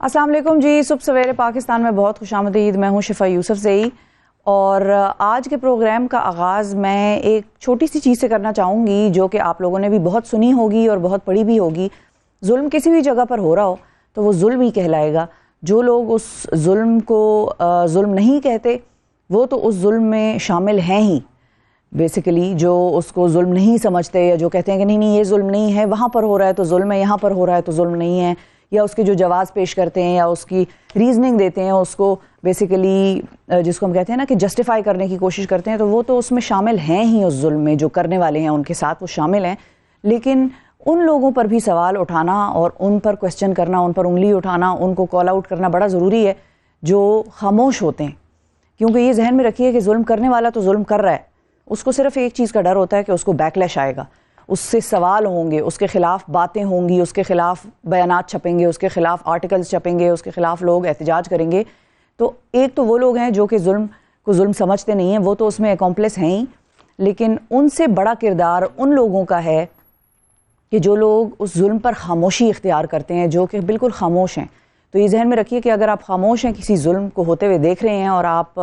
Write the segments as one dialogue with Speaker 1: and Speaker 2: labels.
Speaker 1: السلام علیکم جی. صبح سویرے پاکستان میں بہت خوش آمدید. میں ہوں شفا یوسف زئی اور آج کے پروگرام کا آغاز میں ایک چھوٹی سی چیز سے کرنا چاہوں گی جو کہ آپ لوگوں نے بھی بہت سنی ہوگی اور بہت پڑھی بھی ہوگی. ظلم کسی بھی جگہ پر ہو رہا ہو تو وہ ظلم ہی کہلائے گا. جو لوگ اس ظلم کو ظلم نہیں کہتے وہ تو اس ظلم میں شامل ہیں ہی. بیسیکلی جو اس کو ظلم نہیں سمجھتے یا جو کہتے ہیں کہ نہیں یہ ظلم نہیں ہے, وہاں پر ہو رہا ہے تو ظلم ہے, یہاں پر ہو رہا ہے تو ظلم نہیں ہے, یا اس کے جو جواز پیش کرتے ہیں یا اس کی ریزننگ دیتے ہیں اس کو بیسیکلی جس کو ہم کہتے ہیں نا کہ جسٹیفائی کرنے کی کوشش کرتے ہیں, تو وہ تو اس میں شامل ہیں ہی. اس ظلم میں جو کرنے والے ہیں ان کے ساتھ وہ شامل ہیں. لیکن ان لوگوں پر بھی سوال اٹھانا اور ان پر کوسچن کرنا, ان پر انگلی اٹھانا, ان کو کال آؤٹ کرنا بڑا ضروری ہے جو خاموش ہوتے ہیں. کیونکہ یہ ذہن میں رکھیے کہ ظلم کرنے والا تو ظلم کر رہا ہے, اس کو صرف ایک چیز کا ڈر ہوتا ہے کہ اس کو بیکلیش آئے گا, اس سے سوال ہوں گے, اس کے خلاف باتیں ہوں گی, اس کے خلاف بیانات چھپیں گے, اس کے خلاف آرٹیکلز چھپیں گے, اس کے خلاف لوگ احتجاج کریں گے. تو ایک تو وہ لوگ ہیں جو کہ ظلم کو ظلم سمجھتے نہیں ہیں, وہ تو اس میں اکمپلس ہیں ہی. لیکن ان سے بڑا کردار ان لوگوں کا ہے کہ جو لوگ اس ظلم پر خاموشی اختیار کرتے ہیں, جو کہ بالکل خاموش ہیں. تو یہ ذہن میں رکھیے کہ اگر آپ خاموش ہیں, کسی ظلم کو ہوتے ہوئے دیکھ رہے ہیں اور آپ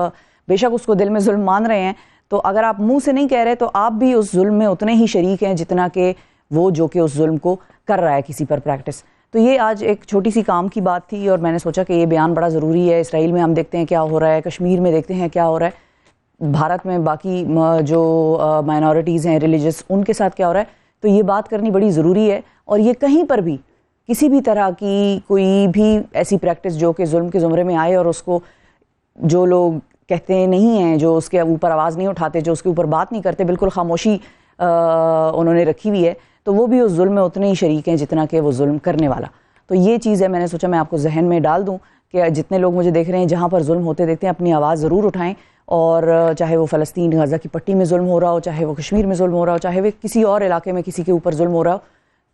Speaker 1: بے شک اس کو دل میں ظلم مان رہے ہیں, تو اگر آپ منہ سے نہیں کہہ رہے تو آپ بھی اس ظلم میں اتنے ہی شریک ہیں جتنا کہ وہ جو کہ اس ظلم کو کر رہا ہے کسی پر پریکٹس. تو یہ آج ایک چھوٹی سی کام کی بات تھی اور میں نے سوچا کہ یہ بیان بڑا ضروری ہے. اسرائیل میں ہم دیکھتے ہیں کیا ہو رہا ہے, کشمیر میں دیکھتے ہیں کیا ہو رہا ہے, بھارت میں باقی جو مائنورٹیز ہیں ریلیجس ان کے ساتھ کیا ہو رہا ہے. تو یہ بات کرنی بڑی ضروری ہے. اور یہ کہیں پر بھی کسی بھی طرح کی کوئی بھی ایسی پریکٹس جو کہ ظلم کے زمرے میں آئے اور اس کو جو لوگ کہتے نہیں ہیں, جو اس کے اوپر آواز نہیں اٹھاتے, جو اس کے اوپر بات نہیں کرتے, بالکل خاموشی انہوں نے رکھی ہوئی ہے, تو وہ بھی اس ظلم میں اتنے ہی شریک ہیں جتنا کہ وہ ظلم کرنے والا. تو یہ چیز ہے, میں نے سوچا میں آپ کو ذہن میں ڈال دوں کہ جتنے لوگ مجھے دیکھ رہے ہیں جہاں پر ظلم ہوتے دیکھتے ہیں اپنی آواز ضرور اٹھائیں. اور چاہے وہ فلسطین غزہ کی پٹی میں ظلم ہو رہا ہو, چاہے وہ کشمیر میں ظلم ہو رہا ہو, چاہے وہ کسی اور علاقے میں کسی کے اوپر ظلم ہو رہا ہو,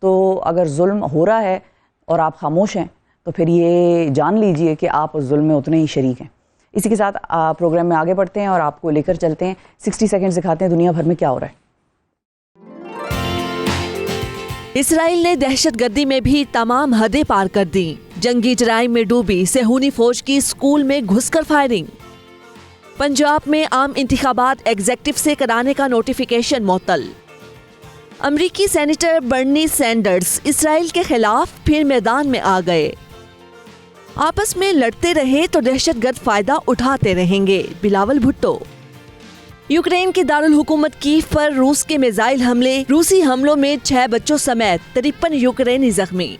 Speaker 1: تو اگر ظلم ہو رہا ہے اور آپ خاموش ہیں تو پھر یہ جان لیجئے کہ آپ اس ظلم میں اتنے ہی شریک ہیں. اسی کے ساتھ پروگرام میں آگے بڑھتے ہیں اور آپ کو لے کر چلتے ہیں 60 سیکنڈ دکھاتے ہیں دنیا بھر میں کیا ہو رہا ہے.
Speaker 2: اسرائیل نے دہشت گردی میں بھی تمام حدیں پار کر دیں. جنگی جرائم میں ڈوبی صہیونی فوج کی اسکول میں گھس کر فائرنگ. پنجاب میں عام انتخابات ایگزیکٹو سے کرانے کا نوٹیفیکیشن معطل. امریکی سینیٹر برنی سینڈرز اسرائیل کے خلاف پھر میدان میں آ گئے. آپس میں لڑتے رہے تو دہشت گرد فائدہ اٹھاتے رہیں گے, بلاول بھٹو. یوکرین کے دارالحکومت کیف پر روس کے میزائل حملے, روسی حملوں میں 6 بچوں سمیت 53 یوکرینی زخمی.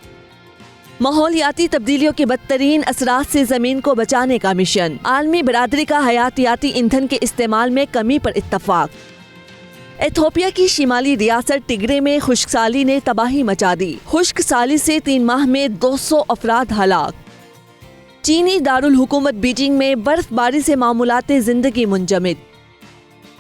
Speaker 2: ماحولیاتی تبدیلیوں کے بدترین اثرات سے زمین کو بچانے کا مشن, عالمی برادری کا حیاتیاتی ایندھن کے استعمال میں کمی پر اتفاق. ایتھوپیا کی شمالی ریاست ٹگرے میں خشک سالی نے تباہی مچا دی, خشک سالی سے 3 ماہ میں 200 افراد ہلاک. چینی دارالحکومت بیجنگ میں برف باری سے معمولات زندگی منجمد.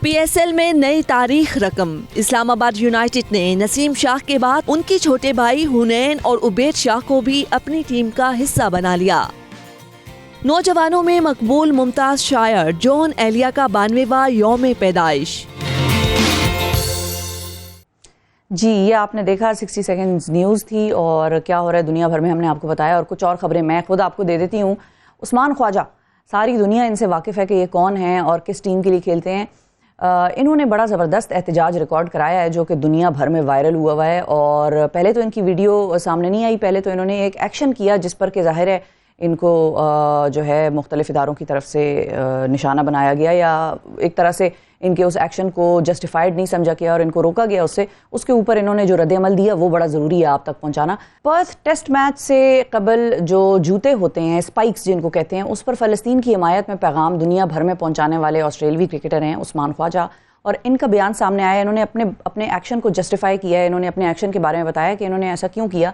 Speaker 2: پی ایس ایل میں نئی تاریخ رقم, اسلام آباد یونائٹڈ نے نسیم شاہ کے بعد ان کے چھوٹے بھائی حنین اور عبید شاہ کو بھی اپنی ٹیم کا حصہ بنا لیا. نوجوانوں میں مقبول ممتاز شاعر جون ایلیا کا 92واں یوم پیدائش.
Speaker 1: جی یہ آپ نے دیکھا 60 سیکنڈز نیوز تھی اور کیا ہو رہا ہے دنیا بھر میں ہم نے آپ کو بتایا. اور کچھ اور خبریں میں خود آپ کو دے دیتی ہوں. عثمان خواجہ, ساری دنیا ان سے واقف ہے کہ یہ کون ہیں اور کس ٹیم کے لیے کھیلتے ہیں. انہوں نے بڑا زبردست احتجاج ریکارڈ کرایا ہے جو کہ دنیا بھر میں وائرل ہوا ہے. اور پہلے تو ان کی ویڈیو سامنے نہیں آئی, پہلے تو انہوں نے ایک ایکشن کیا جس پر کہ ظاہر ہے ان کو جو ہے مختلف اداروں کی طرف سے نشانہ بنایا گیا یا ایک طرح سے ان کے اس ایکشن کو جسٹیفائڈ نہیں سمجھا گیا اور ان کو روکا گیا. اس کے اوپر انہوں نے جو رد عمل دیا وہ بڑا ضروری ہے آپ تک پہنچانا. پرتھ ٹیسٹ میچ سے قبل جو جوتے ہوتے ہیں اسپائکس جن کو کہتے ہیں, اس پر فلسطین کی حمایت میں پیغام دنیا بھر میں پہنچانے والے آسٹریلوی کرکٹر ہیں عثمان خواجہ, اور ان کا بیان سامنے آیا. انہوں نے اپنے ایکشن کو جسٹیفائی کیا ہے. انہوں نے اپنے ایکشن کے بارے میں بتایا کہ انہوں نے ایسا کیوں کیا.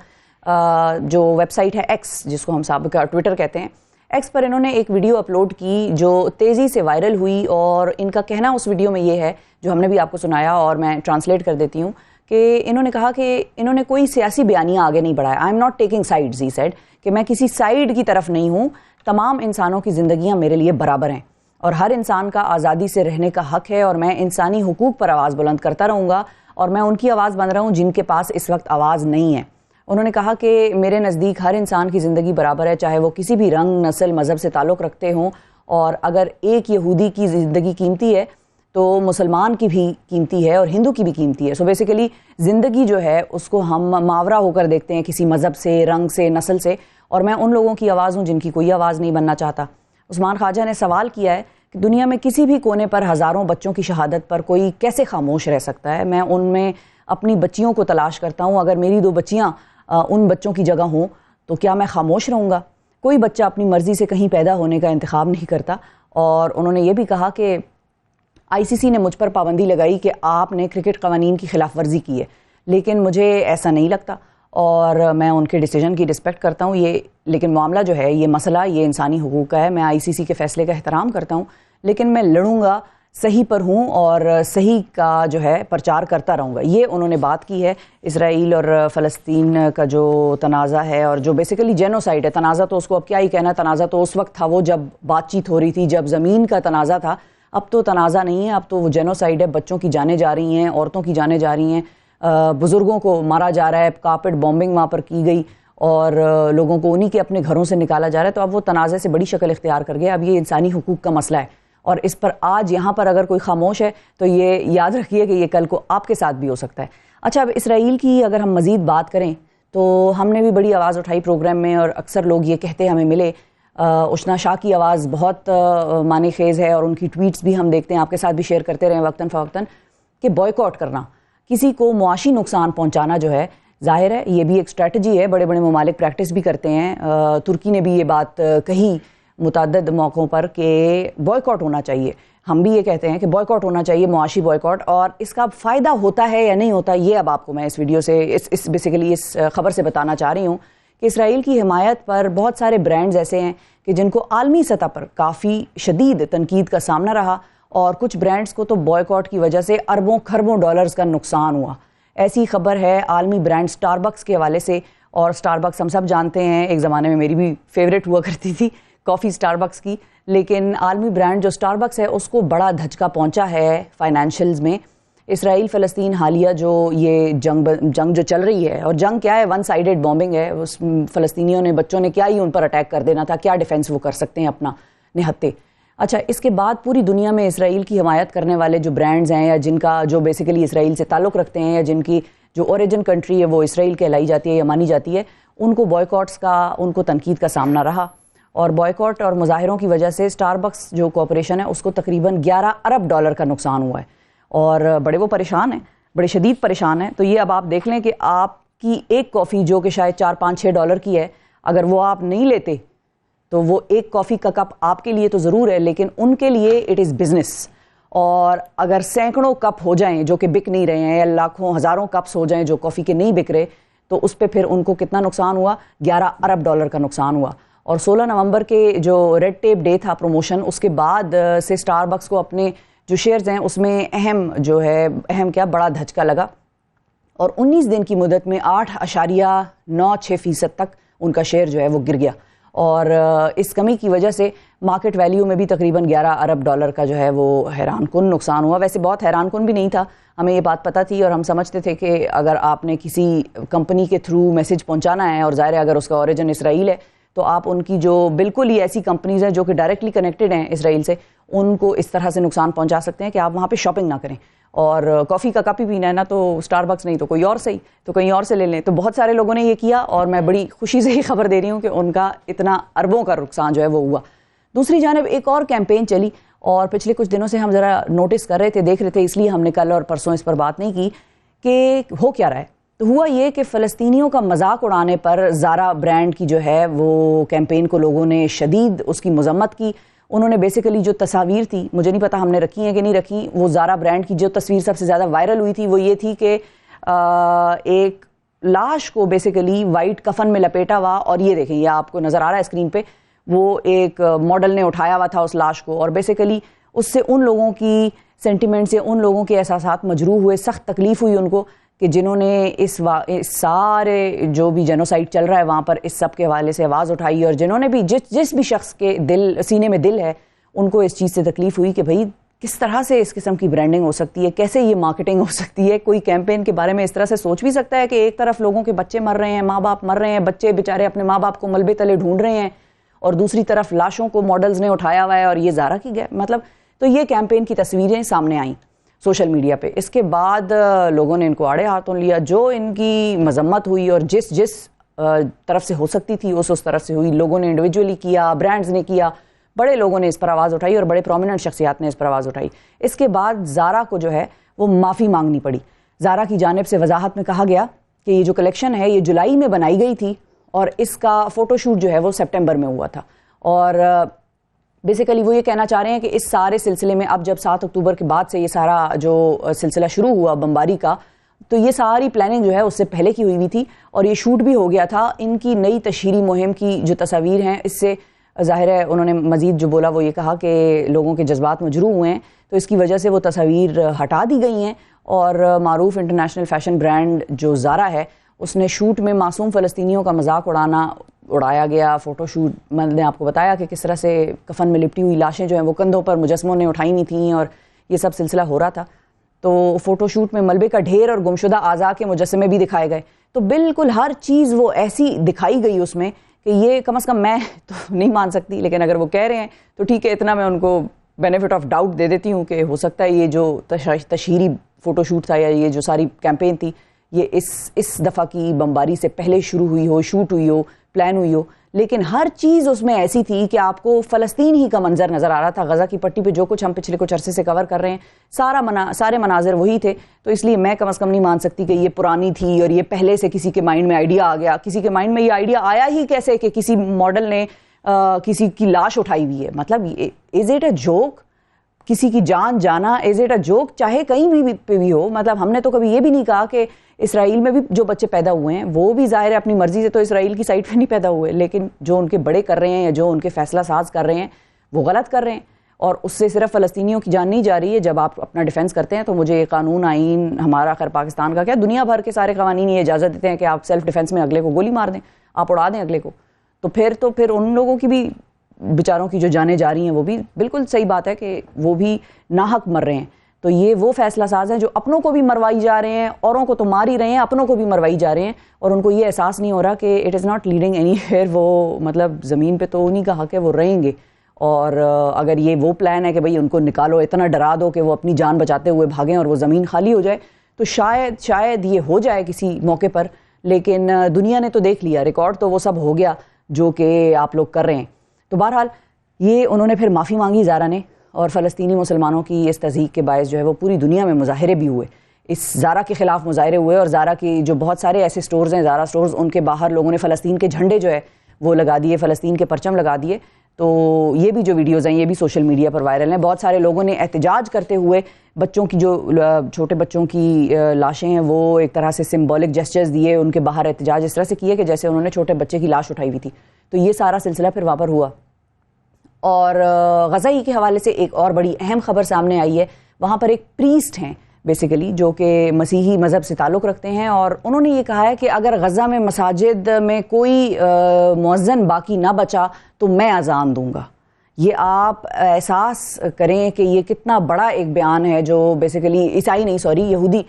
Speaker 1: جو ویب سائٹ ہے ایکس, جس کو ہم سابقہ ٹویٹر کہتے ہیں, ایکس پر انہوں نے ایک ویڈیو اپلوڈ کی جو تیزی سے وائرل ہوئی. اور ان کا کہنا اس ویڈیو میں یہ ہے جو ہم نے بھی آپ کو سنایا اور میں ٹرانسلیٹ کر دیتی ہوں کہ انہوں نے کہا کہ انہوں نے کوئی سیاسی بیانیہ آگے نہیں بڑھایا. I am not taking sides, he said کہ میں کسی سائڈ کی طرف نہیں ہوں, تمام انسانوں کی زندگیاں میرے لیے برابر ہیں اور ہر انسان کا آزادی سے رہنے کا حق ہے, اور میں انسانی حقوق پر آواز بلند کرتا رہوں گا, اور میں ان کی آواز بن رہا ہوں جن کے پاس اس وقت آواز نہیں ہے. انہوں نے کہا کہ میرے نزدیک ہر انسان کی زندگی برابر ہے، چاہے وہ کسی بھی رنگ، نسل، مذہب سے تعلق رکھتے ہوں، اور اگر ایک یہودی کی زندگی قیمتی ہے تو مسلمان کی بھی قیمتی ہے اور ہندو کی بھی قیمتی ہے. سو بیسیکلی زندگی جو ہے اس کو ہم ماورا ہو کر دیکھتے ہیں کسی مذہب سے، رنگ سے، نسل سے، اور میں ان لوگوں کی آواز ہوں جن کی کوئی آواز نہیں بننا چاہتا. عثمان خواجہ نے سوال کیا ہے کہ دنیا میں کسی بھی کونے پر ہزاروں بچوں کی شہادت پر کوئی کیسے خاموش رہ سکتا ہے؟ میں ان میں اپنی بچیوں کو تلاش کرتا ہوں. اگر میری 2 بچیاں ان بچوں کی جگہ ہوں تو کیا میں خاموش رہوں گا؟ کوئی بچہ اپنی مرضی سے کہیں پیدا ہونے کا انتخاب نہیں کرتا. اور انہوں نے یہ بھی کہا کہ ICC نے مجھ پر پابندی لگائی کہ آپ نے کرکٹ قوانین کی خلاف ورزی کی ہے، لیکن مجھے ایسا نہیں لگتا اور میں ان کے ڈیسیجن کی رسپیکٹ کرتا ہوں. لیکن معاملہ جو ہے، یہ مسئلہ، یہ انسانی حقوق کا ہے. میں ICC کے فیصلے کا احترام کرتا ہوں، لیکن میں لڑوں گا، صحیح پر ہوں اور صحیح کا جو ہے پرچار کرتا رہوں گا. یہ انہوں نے بات کی ہے. اسرائیل اور فلسطین کا جو تنازع ہے اور جو بیسیکلی جینوسائیڈ ہے، تنازع تو اس کو اب کیا ہی کہنا، تنازع تو اس وقت تھا وہ جب بات چیت ہو رہی تھی، جب زمین کا تنازع تھا. اب تو تنازع نہیں ہے، اب تو وہ جینوسائیڈ ہے. بچوں کی جانیں جا رہی ہیں، عورتوں کی جانیں جا رہی ہیں، بزرگوں کو مارا جا رہا ہے، کارپیٹ بومبنگ وہاں پر کی گئی اور لوگوں کو انہی کے اپنے گھروں سے نکالا جا رہا ہے. تو اب وہ تنازع سے بڑی شکل اختیار کر گیا. اب یہ انسانی حقوق کا مسئلہ ہے اور اس پر آج یہاں پر اگر کوئی خاموش ہے تو یہ یاد رکھیے کہ یہ کل کو آپ کے ساتھ بھی ہو سکتا ہے. اچھا، اب اسرائیل کی اگر ہم مزید بات کریں تو ہم نے بھی بڑی آواز اٹھائی پروگرام میں، اور اکثر لوگ یہ کہتے ہمیں ملے. اشنا شاہ کی آواز بہت معنی خیز ہے اور ان کی ٹویٹس بھی ہم دیکھتے ہیں، آپ کے ساتھ بھی شیئر کرتے رہے وقتاً فوقتاً، کہ بوائیکاٹ کرنا، کسی کو معاشی نقصان پہنچانا جو ہے، ظاہر ہے یہ بھی ایک اسٹریٹجی ہے. بڑے بڑے ممالک پریکٹس بھی کرتے ہیں. ترکی نے بھی یہ بات کہی متعدد موقعوں پر کہ بوائیکاٹ ہونا چاہیے. ہم بھی یہ کہتے ہیں کہ بوائیکاٹ ہونا چاہیے، معاشی بوائیکاٹ. اور اس کا فائدہ ہوتا ہے یا نہیں ہوتا، یہ اب آپ کو میں اس ویڈیو سے اس بیسیکلی اس خبر سے بتانا چاہ رہی ہوں کہ اسرائیل کی حمایت پر بہت سارے برانڈز ایسے ہیں کہ جن کو عالمی سطح پر کافی شدید تنقید کا سامنا رہا، اور کچھ برانڈز کو تو بوائیکاٹ کی وجہ سے اربوں کھربوں ڈالرز کا نقصان ہوا. ایسی خبر ہے عالمی برانڈ سٹار بکس کے حوالے سے. اور سٹار بکس ہم سب جانتے ہیں، ایک زمانے میں میری بھی فیوریٹ ہوا کرتی تھی کافی سٹار بکس کی، لیکن عالمی برانڈ جو سٹار بکس ہے اس کو بڑا دھچکا پہنچا ہے فائنینشلز میں. اسرائیل فلسطین حالیہ جو یہ جنگ جو چل رہی ہے، اور جنگ کیا ہے، ون سائیڈڈ بومبنگ ہے. اس فلسطینیوں نے، بچوں نے کیا ہی ان پر اٹیک کر دینا تھا، کیا ڈیفنس وہ کر سکتے ہیں اپنا نہتے. اچھا، اس کے بعد پوری دنیا میں اسرائیل کی حمایت کرنے والے جو برانڈز ہیں یا جن کا جو بیسیکلی اسرائیل سے تعلق رکھتے ہیں یا جن کی جو اوریجن کنٹری ہے وہ اسرائیل کہلائی جاتی ہے یا مانی جاتی ہے، ان کو بوائیکاٹس کا، ان کو تنقید کا سامنا رہا. اور بوائیکاٹ اور مظاہروں کی وجہ سے سٹار بکس جو کارپوریشن ہے اس کو تقریباً $11 ارب کا نقصان ہوا ہے، اور بڑے وہ پریشان ہیں، بڑے شدید پریشان ہیں. تو یہ اب آپ دیکھ لیں کہ آپ کی ایک کافی جو کہ شاید $4-5-6 کی ہے، اگر وہ آپ نہیں لیتے تو وہ ایک کافی کا کپ آپ کے لیے تو ضرور ہے، لیکن ان کے لیے اٹ از بزنس. اور اگر سینکڑوں کپ ہو جائیں جو کہ بک نہیں رہے ہیں، یا لاکھوں ہزاروں کپس ہو جائیں جو کافی کے نہیں بک رہے، تو اس پہ پھر ان کو کتنا نقصان ہوا؟ $11 ارب کا نقصان ہوا. اور 16 نومبر کے جو ریڈ ٹیپ ڈے تھا پروموشن، اس کے بعد سے سٹار بکس کو اپنے جو شیئرز ہیں اس میں اہم کیا بڑا دھچکا لگا، اور 19 دن کی مدت میں 8.96% تک ان کا شیئر جو ہے وہ گر گیا. اور اس کمی کی وجہ سے مارکیٹ ویلیو میں بھی تقریباً $11 ارب کا جو ہے وہ حیران کن نقصان ہوا. ویسے بہت حیران کن بھی نہیں تھا، ہمیں یہ بات پتہ تھی اور ہم سمجھتے تھے کہ اگر آپ نے کسی کمپنی کے تھرو میسج پہنچانا ہے، اور ظاہر ہے اگر اس کا اوریجن اسرائیل ہے تو آپ ان کی جو بالکل ہی ایسی کمپنیز ہیں جو کہ ڈائریکٹلی کنیکٹڈ ہیں اسرائیل سے، ان کو اس طرح سے نقصان پہنچا سکتے ہیں کہ آپ وہاں پہ شاپنگ نہ کریں. اور کافی کا کپ ہی پینا ہے نا، تو سٹار بکس نہیں تو کوئی اور صحیح، تو کہیں اور سے لے لیں. تو بہت سارے لوگوں نے یہ کیا، اور میں بڑی خوشی سے یہ خبر دے رہی ہوں کہ ان کا اتنا اربوں کا نقصان جو ہے وہ ہوا. دوسری جانب ایک اور کیمپین چلی، اور پچھلے کچھ دنوں سے ہم ذرا نوٹس کر رہے تھے، دیکھ رہے تھے، اس لیے ہم نے کل اور پرسوں اس پر بات نہیں کی کہ ہو کیا رہا ہے. تو ہوا یہ کہ فلسطینیوں کا مذاق اڑانے پر زارا برانڈ کی جو ہے وہ کیمپین کو لوگوں نے شدید اس کی مذمت کی. انہوں نے بیسیکلی جو تصاویر تھی، مجھے نہیں پتا ہم نے رکھی ہیں کہ نہیں رکھی، وہ زارا برانڈ کی جو تصویر سب سے زیادہ وائرل ہوئی تھی وہ یہ تھی کہ ایک لاش کو بیسیکلی وائٹ کفن میں لپیٹا ہوا، اور یہ دیکھیں، یہ آپ کو نظر آ رہا ہے اسکرین پہ، وہ ایک ماڈل نے اٹھایا ہوا تھا اس لاش کو، اور بیسیکلی اس سے ان لوگوں کی سینٹیمنٹ سے، ان لوگوں کے احساسات مجروح ہوئے، سخت تکلیف ہوئی ان کو کہ جنہوں نے اس سارے جو بھی جینوسائیڈ چل رہا ہے وہاں پر اس سب کے حوالے سے آواز اٹھائی، اور جنہوں نے بھی جس بھی شخص کے سینے میں دل ہے، ان کو اس چیز سے تکلیف ہوئی کہ بھئی کس طرح سے اس قسم کی برانڈنگ ہو سکتی ہے, کیسے یہ مارکیٹنگ ہو سکتی ہے, کوئی کیمپین کے بارے میں اس طرح سے سوچ بھی سکتا ہے کہ ایک طرف لوگوں کے بچے مر رہے ہیں, ماں باپ مر رہے ہیں, بچے بیچارے اپنے ماں باپ کو ملبے تلے ڈھونڈ رہے ہیں, اور دوسری طرف لاشوں کو ماڈلز نے اٹھایا ہوا ہے اور یہ زارا کی مطلب. تو یہ کیمپین کی تصویریں سامنے آئیں سوشل میڈیا پہ. اس کے بعد لوگوں نے ان کو آڑے ہاتھوں لیا, جو ان کی مذمت ہوئی اور جس طرف سے ہو سکتی تھی اس طرف سے ہوئی. لوگوں نے انڈیویجولی کیا, برانڈز نے کیا, بڑے لوگوں نے اس پر آواز اٹھائی اور بڑے پرومیننٹ شخصیات نے اس پر آواز اٹھائی. اس کے بعد زارا کو جو ہے وہ معافی مانگنی پڑی. زارا کی جانب سے وضاحت میں کہا گیا کہ یہ جو کلیکشن ہے یہ جولائی میں بنائی گئی تھی اور اس کا فوٹو شوٹ جو ہے وہ سپٹمبر میں ہوا تھا. اور بیسیکلی وہ یہ کہنا چاہ رہے ہیں کہ اس سارے سلسلے میں اب جب 7 اکتوبر کے بعد سے یہ سارا جو سلسلہ شروع ہوا بمباری کا, تو یہ ساری پلاننگ جو ہے اس سے پہلے کی ہوئی تھی اور یہ شوٹ بھی ہو گیا تھا. ان کی نئی تشہیری مہم کی جو تصاویر ہیں اس سے ظاہر ہے, انہوں نے مزید جو بولا وہ یہ کہا کہ لوگوں کے جذبات مجروح ہوئے ہیں, تو اس کی وجہ سے وہ تصاویر ہٹا دی گئی ہیں. اور معروف انٹرنیشنل فیشن برانڈ جو زارا ہے اس نے شوٹ میں معصوم فلسطینیوں کا مذاق اڑایا گیا. فوٹو شوٹ میں نے آپ کو بتایا کہ کس طرح سے کفن میں لپٹی ہوئی لاشیں جو ہیں وہ کندھوں پر مجسموں نے اٹھائی نہیں تھیں اور یہ سب سلسلہ ہو رہا تھا. تو فوٹو شوٹ میں ملبے کا ڈھیر اور گمشدہ اعضاء کے مجسمے بھی دکھائے گئے. تو بالکل ہر چیز وہ ایسی دکھائی گئی اس میں کہ یہ کم از کم میں تو نہیں مان سکتی, لیکن اگر وہ کہہ رہے ہیں تو ٹھیک ہے, اتنا میں ان کو بینیفٹ آف ڈاؤٹ دے دیتی ہوں کہ ہو سکتا ہے یہ جو تشہیری فوٹو شوٹ تھا یا یہ جو ساری کیمپین تھی یہ اس دفعہ کی بمباری سے پہلے شروع ہوئی ہو, شوٹ ہوئی ہو, پلان ہوئی ہو. لیکن ہر چیز اس میں ایسی تھی کہ آپ کو فلسطین ہی کا منظر نظر آ رہا تھا. غزہ کی پٹی پہ جو کچھ ہم پچھلے کچھ عرصے سے کور کر رہے ہیں سارے مناظر وہی تھے. تو اس لیے میں کم از کم نہیں مان سکتی کہ یہ پرانی تھی اور یہ پہلے سے کسی کے مائنڈ میں آئیڈیا آ گیا. کسی کے مائنڈ میں یہ آئیڈیا آیا ہی کیسے کہ کسی ماڈل نے کسی کی لاش اٹھائی ہوئی ہے. مطلب از اٹ اے جوک؟ کسی کی جان جانا از اٹ اے جوک؟ چاہے کہیں بھی پہ بھی ہو. مطلب ہم نے تو کبھی یہ بھی نہیں کہا کہ اسرائیل میں بھی جو بچے پیدا ہوئے ہیں وہ بھی ظاہر ہے اپنی مرضی سے تو اسرائیل کی سائٹ پہ نہیں پیدا ہوئے, لیکن جو ان کے بڑے کر رہے ہیں یا جو ان کے فیصلہ ساز کر رہے ہیں وہ غلط کر رہے ہیں. اور اس سے صرف فلسطینیوں کی جان نہیں جا رہی ہے. جب آپ اپنا ڈیفینس کرتے ہیں تو مجھے قانون آئین ہمارا خیر پاکستان کا کیا دنیا بھر کے سارے قوانین یہ اجازت دیتے ہیں کہ آپ سیلف ڈیفینس میں اگلے کو گولی مار دیں, آپ اڑا دیں اگلے کو. تو پھر ان لوگوں کی بھی بیچاروں کی جو جانیں جا رہی ہیں وہ بھی بالکل صحیح بات ہے کہ وہ بھی ناحق مر رہے ہیں. تو یہ وہ فیصلہ ساز ہیں جو اپنوں کو بھی مروائی جا رہے ہیں, اوروں کو تو مار ہی رہے ہیں, اپنوں کو بھی مروائی جا رہے ہیں, اور ان کو یہ احساس نہیں ہو رہا کہ it is not leading any where. وہ مطلب زمین پہ تو انہی کا حق ہے, وہ رہیں گے. اور اگر یہ وہ پلان ہے کہ بھئی ان کو نکالو, اتنا ڈرا دو کہ وہ اپنی جان بچاتے ہوئے بھاگیں اور وہ زمین خالی ہو جائے, تو شاید یہ ہو جائے کسی موقع پر. لیکن دنیا نے تو دیکھ لیا, ریکارڈ تو وہ سب ہو گیا جو کہ آپ لوگ کر رہے ہیں. تو بہرحال یہ انہوں نے پھر معافی مانگی زارا نے, اور فلسطینی مسلمانوں کی اس تضحیک کے باعث جو ہے وہ پوری دنیا میں مظاہرے بھی ہوئے. اس زارا کے خلاف مظاہرے ہوئے, اور زارا کی جو بہت سارے ایسے سٹورز ہیں زارا سٹورز, ان کے باہر لوگوں نے فلسطین کے جھنڈے جو ہے وہ لگا دیے, فلسطین کے پرچم لگا دیے. تو یہ بھی جو ویڈیوز ہیں یہ بھی سوشل میڈیا پر وائرل ہیں. بہت سارے لوگوں نے احتجاج کرتے ہوئے بچوں کی جو چھوٹے بچوں کی لاشیں ہیں وہ ایک طرح سے سمبولک جیسچرز دیے, ان کے باہر احتجاج اس طرح سے کیے کہ جیسے انہوں نے چھوٹے بچے کی لاش اٹھائی ہوئی تھی. تو یہ سارا سلسلہ پھر وہاں پر ہوا. اور غزہ ہی کے حوالے سے ایک اور بڑی اہم خبر سامنے آئی ہے. وہاں پر ایک پریسٹ ہیں بیسیکلی جو کہ مسیحی مذہب سے تعلق رکھتے ہیں, اور انہوں نے یہ کہا ہے کہ اگر غزہ میں مساجد میں کوئی مؤذن باقی نہ بچا تو میں اذان دوں گا. یہ آپ احساس کریں کہ یہ کتنا بڑا ایک بیان ہے جو بیسیکلی یہودی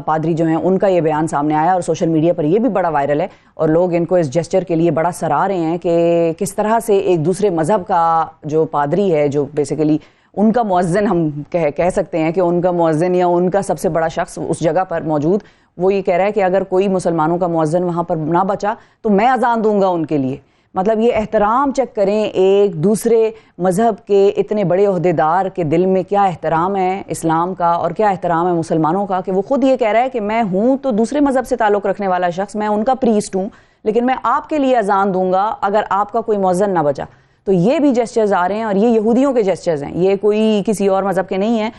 Speaker 1: پادری جو ہیں ان کا یہ بیان سامنے آیا, اور سوشل میڈیا پر یہ بھی بڑا وائرل ہے, اور لوگ ان کو اس جیسچر کے لیے بڑا سراہ رہے ہیں کہ کس طرح سے ایک دوسرے مذہب کا جو پادری ہے, جو بیسیکلی ان کا مؤذن ہم کہہ سکتے ہیں کہ ان کا مؤذن یا ان کا سب سے بڑا شخص اس جگہ پر موجود, وہ یہ کہہ رہا ہے کہ اگر کوئی مسلمانوں کا مؤذن وہاں پر نہ بچا تو میں اذان دوں گا ان کے لیے. مطلب یہ احترام چیک کریں ایک دوسرے مذہب کے اتنے بڑے عہدیدار کے دل میں کیا احترام ہے اسلام کا اور کیا احترام ہے مسلمانوں کا, کہ وہ خود یہ کہہ رہا ہے کہ میں ہوں تو دوسرے مذہب سے تعلق رکھنے والا شخص, میں ان کا پریسٹ ہوں, لیکن میں آپ کے لیے اذان دوں گا اگر آپ کا کوئی مؤذن نہ بچا. تو یہ بھی جیسچرز آ رہے ہیں, اور یہ یہودیوں کے جیسچرز ہیں, یہ کوئی کسی اور مذہب کے نہیں ہیں.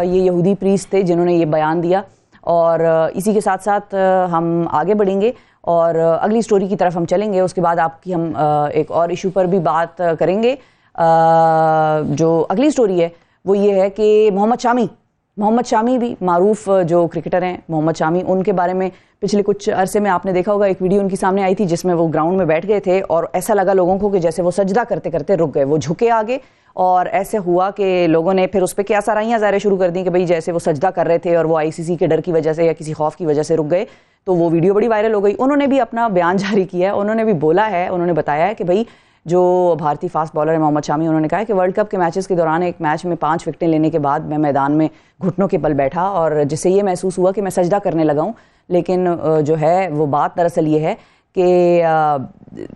Speaker 1: یہ یہودی پریسٹ تھے جنہوں نے یہ بیان دیا. اور اسی کے ساتھ ساتھ ہم آگے بڑھیں گے اور اگلی سٹوری کی طرف ہم چلیں گے. اس کے بعد آپ کی ہم ایک اور ایشو پر بھی بات کریں گے. جو اگلی سٹوری ہے وہ یہ ہے کہ محمد شامی بھی معروف جو کرکٹر ہیں محمد شامی, ان کے بارے میں پچھلے کچھ عرصے میں آپ نے دیکھا ہوگا ایک ویڈیو ان کی سامنے آئی تھی جس میں وہ گراؤنڈ میں بیٹھ گئے تھے اور ایسا لگا لوگوں کو کہ جیسے وہ سجدہ کرتے کرتے رک گئے, وہ جھکے آگے اور ایسے ہوا کہ لوگوں نے پھر اس پہ کیا سارائیاں ظاہر شروع کر دیں کہ بھئی جیسے وہ سجدہ کر رہے تھے اور وہ ICC کے ڈر کی وجہ سے یا کسی خوف کی وجہ سے رک گئے، تو وہ ویڈیو بڑی وائرل ہو گئی. انہوں نے بھی اپنا بیان جاری کیا ہے، انہوں نے بھی بولا ہے، انہوں نے بتایا ہے کہ بھئی جو بھارتی فاسٹ بالر ہے محمد شامی، انہوں نے کہا ہے کہ ورلڈ کپ کے میچز کے دوران ایک میچ میں 5 وکٹیں لینے کے بعد میں میدان میں گھٹنوں کے بل بیٹھا اور جس سے یہ محسوس ہوا کہ میں سجدہ کرنے لگا ہوں. لیکن جو ہے وہ بات دراصل یہ ہے کہ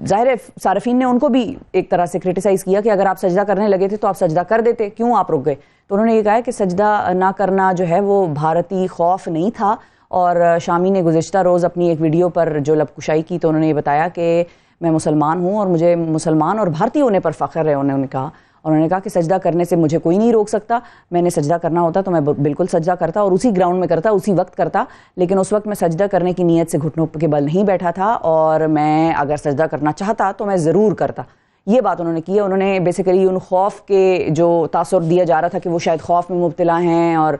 Speaker 1: ظاہر ہے صارفین نے ان کو بھی ایک طرح سے کرٹیسائز کیا کہ اگر آپ سجدہ کرنے لگے تھے تو آپ سجدہ کر دیتے، کیوں آپ رک گئے؟ تو انہوں نے یہ کہا ہے کہ سجدہ نہ کرنا جو ہے وہ بھارتی خوف نہیں تھا. اور شامی نے گزشتہ روز اپنی ایک ویڈیو پر جو لب کشائی کی تو انہوں نے یہ بتایا کہ میں مسلمان ہوں اور مجھے مسلمان اور بھارتی ہونے پر فخر ہے. انہوں نے کہا کہ سجدہ کرنے سے مجھے کوئی نہیں روک سکتا، میں نے سجدہ کرنا ہوتا تو میں بالکل سجدہ کرتا اور اسی گراؤنڈ میں کرتا، اسی وقت کرتا، لیکن اس وقت میں سجدہ کرنے کی نیت سے گھٹنوں کے بل نہیں بیٹھا تھا اور میں اگر سجدہ کرنا چاہتا تو میں ضرور کرتا. یہ بات انہوں نے کی ہے. انہوں نے بیسیکلی ان خوف کے جو تاثر دیا جا رہا تھا کہ وہ شاید خوف میں مبتلا ہیں اور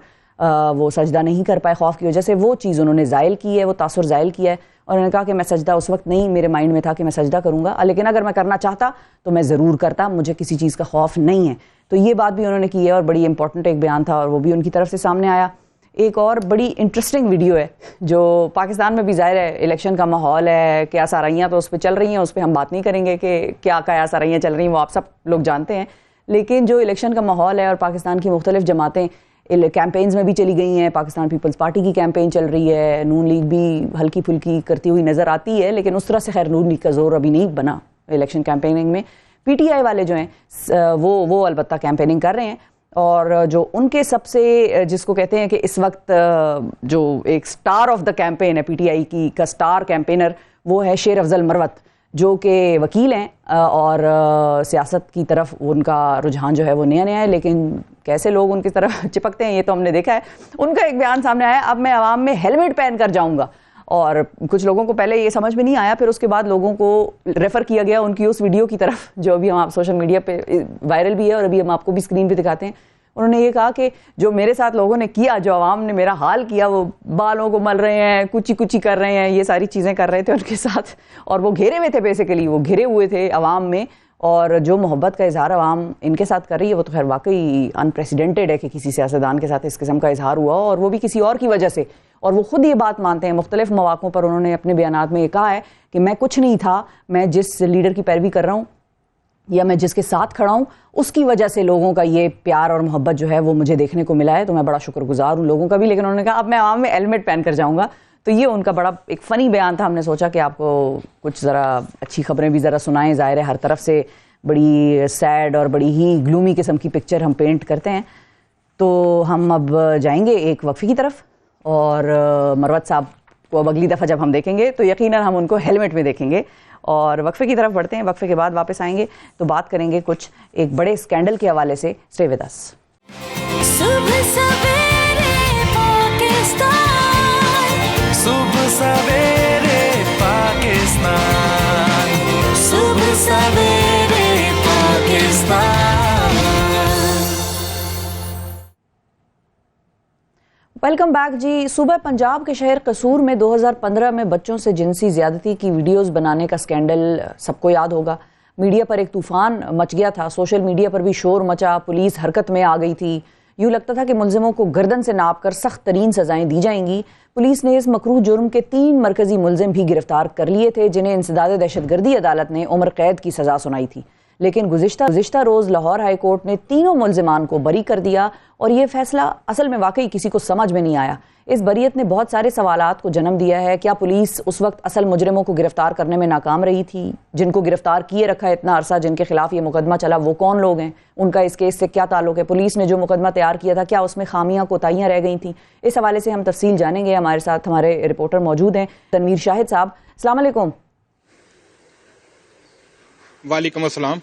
Speaker 1: وہ سجدہ نہیں کر پائے خوف کی وجہ سے، وہ چیز انہوں نے زائل کی ہے، وہ تاثر زائل کیا ہے. اور انہوں نے کہا کہ میں سجدہ اس وقت نہیں میرے مائنڈ میں تھا کہ میں سجدہ کروں گا، لیکن اگر میں کرنا چاہتا تو میں ضرور کرتا، مجھے کسی چیز کا خوف نہیں ہے. تو یہ بات بھی انہوں نے کی ہے اور بڑی امپورٹنٹ ایک بیان تھا اور وہ بھی ان کی طرف سے سامنے آیا. ایک اور بڑی انٹرسٹنگ ویڈیو ہے جو پاکستان میں بھی ظاہر ہے الیکشن کا ماحول ہے، کیا سارائیاں تو اس پہ چل رہی ہیں، اس پہ ہم بات نہیں کریں گے کہ کیا سارائیاں چل رہی ہیں، وہ آپ سب لوگ جانتے ہیں. لیکن جو الیکشن کا ماحول ہے اور پاکستان کی مختلف جماعتیں کیمپینز میں بھی چلی گئی ہیں، پاکستان پیپلز پارٹی کی کیمپین چل رہی ہے، نون لیگ بھی ہلکی پھلکی کرتی ہوئی نظر آتی ہے، لیکن اس طرح سے خیر نون لیگ کا زور ابھی نہیں بنا الیکشن کیمپیننگ میں. PTI والے جو ہیں وہ البتہ کیمپیننگ کر رہے ہیں اور جو ان کے سب سے جس کو کہتے ہیں کہ اس وقت جو ایک سٹار آف دا کیمپین ہے PTI کی کا سٹار کیمپینر، وہ ہے شیر افضل مروت، جو کہ وکیل ہیں اور سیاست کی طرف ان کا رجحان جو ہے وہ نیا ہے، لیکن کیسے لوگ ان کی طرف چپکتے ہیں یہ تو ہم نے دیکھا ہے. ان کا ایک بیان سامنے آیا، اب میں عوام میں ہیلمٹ پہن کر جاؤں گا، اور کچھ لوگوں کو پہلے یہ سمجھ میں نہیں آیا، پھر اس کے بعد لوگوں کو ریفر کیا گیا ان کی اس ویڈیو کی طرف جو ابھی ہم آپ سوشل میڈیا پہ وائرل بھی ہے اور ابھی ہم آپ کو بھی اسکرین پہ دکھاتے ہیں. انہوں نے یہ کہا کہ جو میرے ساتھ لوگوں نے کیا، جو عوام نے میرا حال کیا، وہ بالوں کو مل رہے ہیں، کچی کر رہے ہیں، یہ ساری چیزیں کر رہے تھے ان کے ساتھ، اور وہ گھیرے ہوئے تھے، بیسیکلی وہ گھرے ہوئے تھے عوام میں، اور جو محبت کا اظہار عوام ان کے ساتھ کر رہی ہے وہ تو خیر واقعی انپریسیڈنٹڈ ہے کہ کسی سیاستدان کے ساتھ اس قسم کا اظہار ہوا، اور وہ بھی کسی اور کی وجہ سے. اور وہ خود یہ بات مانتے ہیں، مختلف مواقعوں پر انہوں نے اپنے بیانات میں یہ کہا ہے کہ میں کچھ نہیں تھا، میں جس لیڈر کی پیروی کر رہا ہوں یا میں جس کے ساتھ کھڑا ہوں اس کی وجہ سے لوگوں کا یہ پیار اور محبت جو ہے وہ مجھے دیکھنے کو ملا ہے، تو میں بڑا شکر گزار ہوں لوگوں کا بھی. لیکن انہوں نے کہا اب میں عوام میں ہیلمٹ پہن کر جاؤں گا. تو یہ ان کا بڑا ایک فنی بیان تھا. ہم نے سوچا کہ آپ کو کچھ ذرا اچھی خبریں بھی ذرا سنائیں. ظاہر ہے ہر طرف سے بڑی سیڈ اور بڑی ہی گلومی قسم کی پکچر ہم پینٹ کرتے ہیں. تو ہم اب جائیں گے ایک وقفے کی طرف، اور مروت صاحب کو اب اگلی دفعہ جب ہم دیکھیں گے تو یقیناً ہم ان کو ہیلمٹ میں دیکھیں گے. اور وقفے کی طرف بڑھتے ہیں، وقفے کے بعد واپس آئیں گے تو بات کریں گے کچھ ایک بڑے اسکینڈل کے حوالے سے. Stay with us.
Speaker 3: صبح سویرے پاکستان، صبح سویرے پاکستان، صبح سویرے پاکستان.
Speaker 1: ویلکم بیک جی. صوبہ پنجاب کے شہر قصور میں 2015 میں بچوں سے جنسی زیادتی کی ویڈیوز بنانے کا سکینڈل سب کو یاد ہوگا. میڈیا پر ایک طوفان مچ گیا تھا، سوشل میڈیا پر بھی شور مچا، پولیس حرکت میں آ گئی تھی. یوں لگتا تھا کہ ملزموں کو گردن سے ناپ کر سخت ترین سزائیں دی جائیں گی. پولیس نے اس مکروہ جرم کے 3 مرکزی ملزم بھی گرفتار کر لیے تھے جنہیں انسداد دہشت گردی عدالت نے عمر قید کی سزا سنائی تھی. لیکن گزشتہ روز لاہور ہائی کورٹ نے تینوں ملزمان کو بری کر دیا، اور یہ فیصلہ اصل میں واقعی کسی کو سمجھ میں نہیں آیا. اس بریت نے بہت سارے سوالات کو جنم دیا ہے. کیا پولیس اس وقت اصل مجرموں کو گرفتار کرنے میں ناکام رہی تھی؟ جن کو گرفتار کیے رکھا ہے اتنا عرصہ، جن کے خلاف یہ مقدمہ چلا، وہ کون لوگ ہیں؟ ان کا اس کیس سے کیا تعلق ہے؟ پولیس نے جو مقدمہ تیار کیا تھا کیا اس میں خامیاں کوتاہیاں رہ گئی تھیں؟ اس حوالے سے ہم تفصیل جانیں گے. ہمارے ساتھ ہمارے رپورٹر موجود ہیں تنویر شاہد صاحب. السلام علیکم.
Speaker 4: وعلیکم السلام.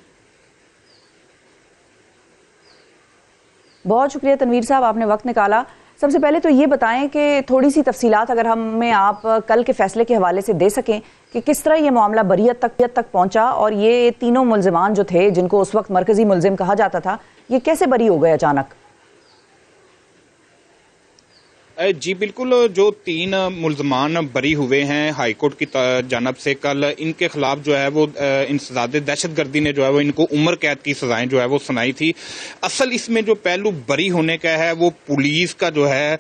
Speaker 1: بہت شکریہ تنویر صاحب، آپ نے وقت نکالا. سب سے پہلے تو یہ بتائیں کہ تھوڑی سی تفصیلات اگر ہمیں آپ کل کے فیصلے کے حوالے سے دے سکیں کہ کس طرح یہ معاملہ بریت تک پہنچا، اور یہ تینوں ملزمان جو تھے جن کو اس وقت مرکزی ملزم کہا جاتا تھا، یہ کیسے بری ہو گئے اچانک؟
Speaker 4: جی بالکل, جو 3 ملزمان بری ہوئے ہیں ہائی کورٹ کی جانب سے کل, ان کے خلاف جو ہے وہ انسداد دہشت گردی نے جو ہے وہ ان کو عمر قید کی سزائیں جو ہے وہ سنائی تھی. اصل اس میں جو پہلو بری ہونے کا ہے وہ پولیس کا جو ہے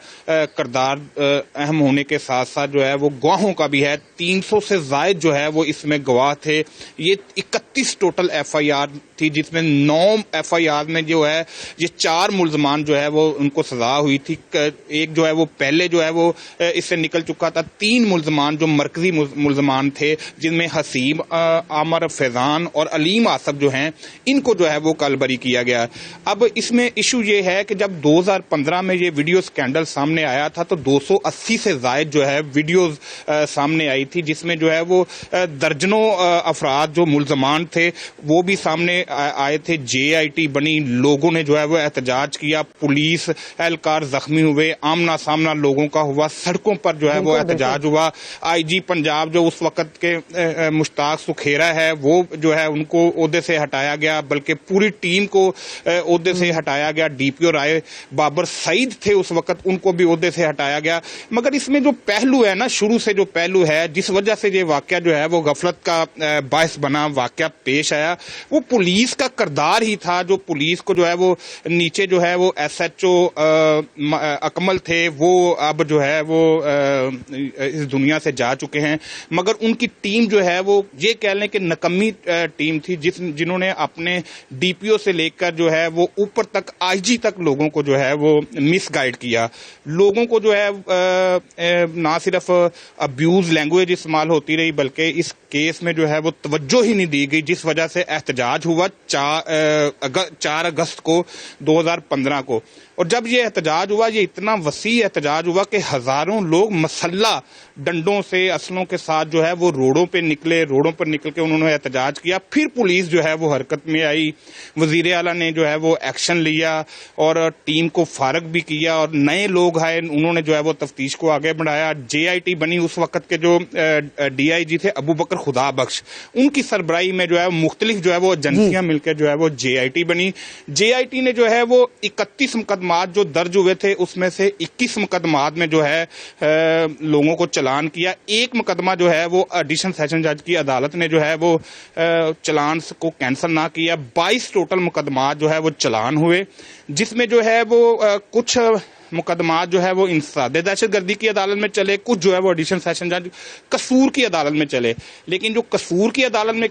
Speaker 4: کردار اہم ہونے کے ساتھ ساتھ جو ہے وہ گواہوں کا بھی ہے. 300 سے زائد جو ہے وہ اس میں گواہ تھے. یہ 31 ٹوٹل ایف آئی آر تھی, جس میں 9 ایف آئی آر میں جو ہے یہ 4 ملزمان جو ہے وہ ان کو سزا ہوئی تھی. ایک جو ہے وہ پہلے جو ہے وہ اس سے نکل چکا تھا. 3 ملزمان جو مرکزی ملزمان تھے, جن میں حسیب, عامر, فیضان اور علیم آصف جو ہیں, ان کو جو ہے وہ کل بری کیا گیا. اب اس میں ایشو یہ ہے کہ جب 2015 میں یہ ویڈیو سکینڈل سامنے آیا تھا تو 280 سے زائد جو ہے ویڈیوز سامنے آئی تھی, جس میں جو ہے وہ درجنوں افراد جو ملزمان تھے وہ بھی سامنے آئے تھے. جے آئی ٹی بنی, لوگوں نے جو ہے وہ احتجاج کیا, پولیس اہلکار زخمی ہوئے, آمنا سامنا لوگوں کا ہوا, سڑکوں پر جو ہے وہ احتجاج ہوا. آئی جی پنجاب جو اس وقت کے مشتاق سکھیرا ہے وہ جو ہے ان کو عہدے سے ہٹایا گیا, بلکہ پوری ٹیم کو عہدے سے ہٹایا گیا. ڈی پی او رائے بابر سعید تھے اس وقت, ان کو بھی عہدے سے ہٹایا گیا. مگر اس میں جو پہلو ہے نا, شروع سے جو پہلو ہے جس وجہ سے یہ واقعہ جو ہے وہ غفلت کا باعث بنا, واقعہ پیش آیا, وہ پولیس کا کردار ہی تھا. جو پولیس کو جو ہے وہ نیچے جو ہے وہ ایس ایچ او اکمل تھے, وہ اب جو ہے وہ اس دنیا سے جا چکے ہیں, مگر ان کی ٹیم جو ہے وہ یہ کہہ لیں کہ نکمی ٹیم تھی, جنہوں نے اپنے ڈی پی او سے لے کر جو ہے وہ اوپر تک آئی جی تک لوگوں کو جو ہے وہ مس گائیڈ کیا. لوگوں کو جو ہے نہ صرف ابیوز لینگویج استعمال ہوتی رہی, بلکہ اس کیس میں جو ہے وہ توجہ ہی نہیں دی گئی, جس وجہ سے احتجاج ہوا 4 اگست کو 2015 کو. اور جب یہ احتجاج ہوا, یہ اتنا وسیع احتجاج ہوا کہ ہزاروں لوگ مسلح ڈنڈوں سے, اسلحوں کے ساتھ جو ہے وہ روڈوں پہ نکل کے انہوں نے احتجاج کیا. پھر پولیس جو ہے وہ حرکت میں آئی, وزیر اعلیٰ نے جو ہے وہ ایکشن لیا اور ٹیم کو فارغ بھی کیا, اور نئے لوگ آئے, انہوں نے جو ہے وہ تفتیش کو آگے بڑھایا. جے آئی ٹی بنی, اس وقت کے جو ڈی آئی جی تھے ابو بکر خدا بخش, ان کی سربراہی میں جو ہے مختلف جو ہے وہ ایجنسیاں مل کے جو ہے وہ جے آئی ٹی بنی. جے آئی ٹی نے جو ہے وہ 31 مقدمات جو درج ہوئے تھے اس میں سے 21 مقدمات میں جو ہے لوگوں کو چلان کیا. ایک مقدمہ جو ہے وہ ایڈیشنل سیشن جج کی عدالت نے جو ہے وہ چلان کو کینسل نہ کیا. 22 ٹوٹل مقدمات جو ہے وہ چلان ہوئے, جس میں جو ہے وہ کچھ مقدمات جو ہے وہ انسداد دہشت گردی کی عدالت میں چلے, کچھ جو ہے وہ ایڈیشنل سیشن جج قصور کی عدالت میں چلے. لیکن جو قصور کی عدالت میں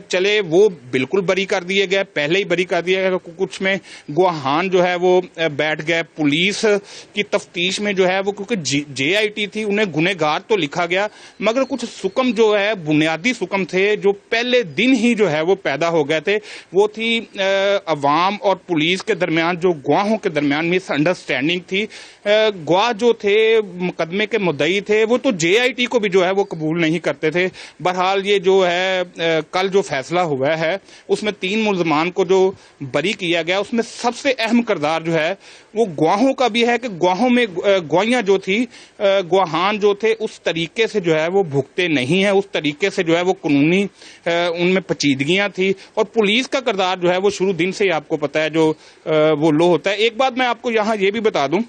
Speaker 4: چلے وہ بالکل بری کر دیے گئے, پہلے ہی بری کر دیا گیا. کچھ میں گواہان جو ہے وہ بیٹھ گئے. پولیس کی تفتیش میں جو ہے وہ, کیونکہ جے آئی ٹی تھی, انہیں گنہگار تو لکھا گیا, مگر کچھ سکم جو ہے بنیادی سکم تھے جو پہلے دن ہی جو ہے وہ پیدا ہو گئے تھے. وہ تھی عوام اور پولیس کے درمیان, جو گواہوں کے درمیان مس انڈرسٹینڈنگ تھی. گواہ جو تھے, مقدمے کے مدعی تھے, وہ تو جے آئی ٹی کو بھی جو ہے وہ قبول نہیں کرتے تھے. بہرحال یہ جو ہے کل جو فیصلہ ہوا ہے اس میں 3 ملزمان کو جو بری کیا گیا, اس میں سب سے اہم کردار جو ہے وہ گواہوں کا بھی ہے کہ گواہوں میں گواہیاں جو تھی, گواہان جو تھے اس طریقے سے جو ہے وہ بھگتے نہیں ہیں, اس طریقے سے جو ہے وہ قانونی ان میں پیچیدگیاں تھی. اور پولیس کا کردار جو ہے وہ شروع دن سے ہی آپ کو پتا ہے جو وہ لو ہوتا ہے. ایک بات میں آپ کو یہاں یہ بھی بتا دوں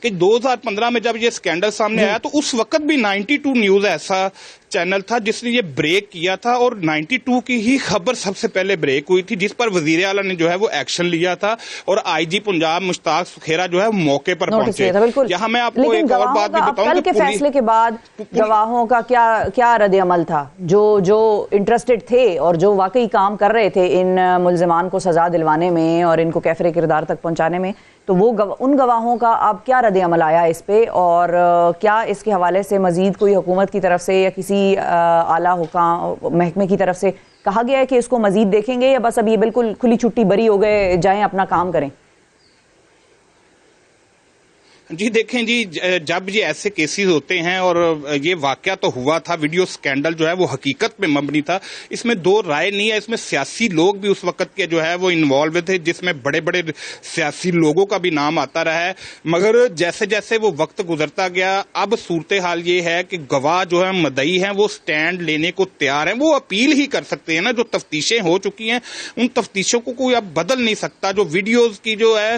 Speaker 4: کہ 2015 میں جب یہ سکینڈل سامنے آیا تو اس وقت بھی 92 نیوز ایسا چینل تھا جس نے یہ بریک کیا تھا, اور 92 کی ہی خبر سب سے پہلے بریک ہوئی تھی, جس پر وزیر اعلیٰ نے جو ہے وہ ایکشن لیا تھا, اور آئی جی پنجاب مشتاق سکھیرا جو ہے موقع پر پہنچے. یہاں میں آپ کو ایک اور بات بھی بتاؤں,
Speaker 1: کل کے فیصلے کے بعد گواہوں کا کیا رد عمل تھا, جو انٹرسٹڈ تھے اور جو واقعی کام کر رہے تھے ان ملزمان کو سزا دلوانے میں اور ان کو کیفر کردار تک پہنچانے میں, تو وہ ان گواہوں کا اب کیا رد عمل آیا اس پہ, اور کیا اس کے حوالے سے مزید کوئی حکومت کی طرف سے یا کسی اعلیٰ حکام محکمے کی طرف سے کہا گیا ہے کہ اس کو مزید دیکھیں گے, یا بس اب یہ بالکل کھلی چھٹی بری ہو گئے, جائیں اپنا کام کریں؟
Speaker 4: جی دیکھیں جی, جب یہ ایسے کیسز ہوتے ہیں, اور یہ واقعہ تو ہوا تھا, ویڈیو سکینڈل جو ہے وہ حقیقت پہ مبنی تھا, اس میں دو رائے نہیں ہے. اس میں سیاسی لوگ بھی اس وقت کے جو ہے وہ انوالو تھے, جس میں بڑے بڑے سیاسی لوگوں کا بھی نام آتا رہا ہے. مگر جیسے جیسے وہ وقت گزرتا گیا, اب صورتحال یہ ہے کہ گواہ جو ہے مدعی ہیں وہ سٹینڈ لینے کو تیار ہیں, وہ اپیل ہی کر سکتے ہیں نا. جو تفتیشیں ہو چکی ہیں ان تفتیشوں کو کوئی اب بدل نہیں سکتا. جو ویڈیوز کی جو ہے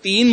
Speaker 4: 3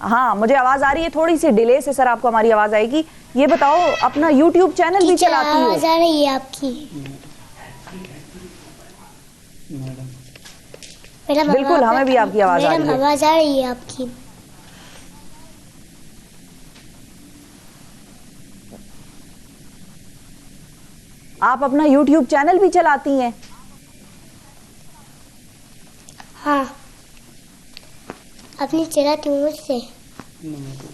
Speaker 1: ہاں مجھے آواز آ رہی ہے, تھوڑی سی ڈیلے سے سر آپ کو ہماری آواز آئے گی. یہ بتاؤ اپنا یوٹیوب چینل بھی
Speaker 5: ٹیچر
Speaker 1: چلاتی
Speaker 5: آواز
Speaker 1: ہو؟
Speaker 5: آ رہی ہے آپ کی؟ میڈم
Speaker 1: بالکل, ہمیں بھی آپ کی آواز آ رہی
Speaker 5: میڈم
Speaker 1: ہے.
Speaker 5: آواز آ رہی ہے آپ کی.
Speaker 1: آپ اپنا یوٹیوب چینل بھی چلاتی ہیں؟
Speaker 5: ہاں اپنی چلاتی ہوں مجھ سے.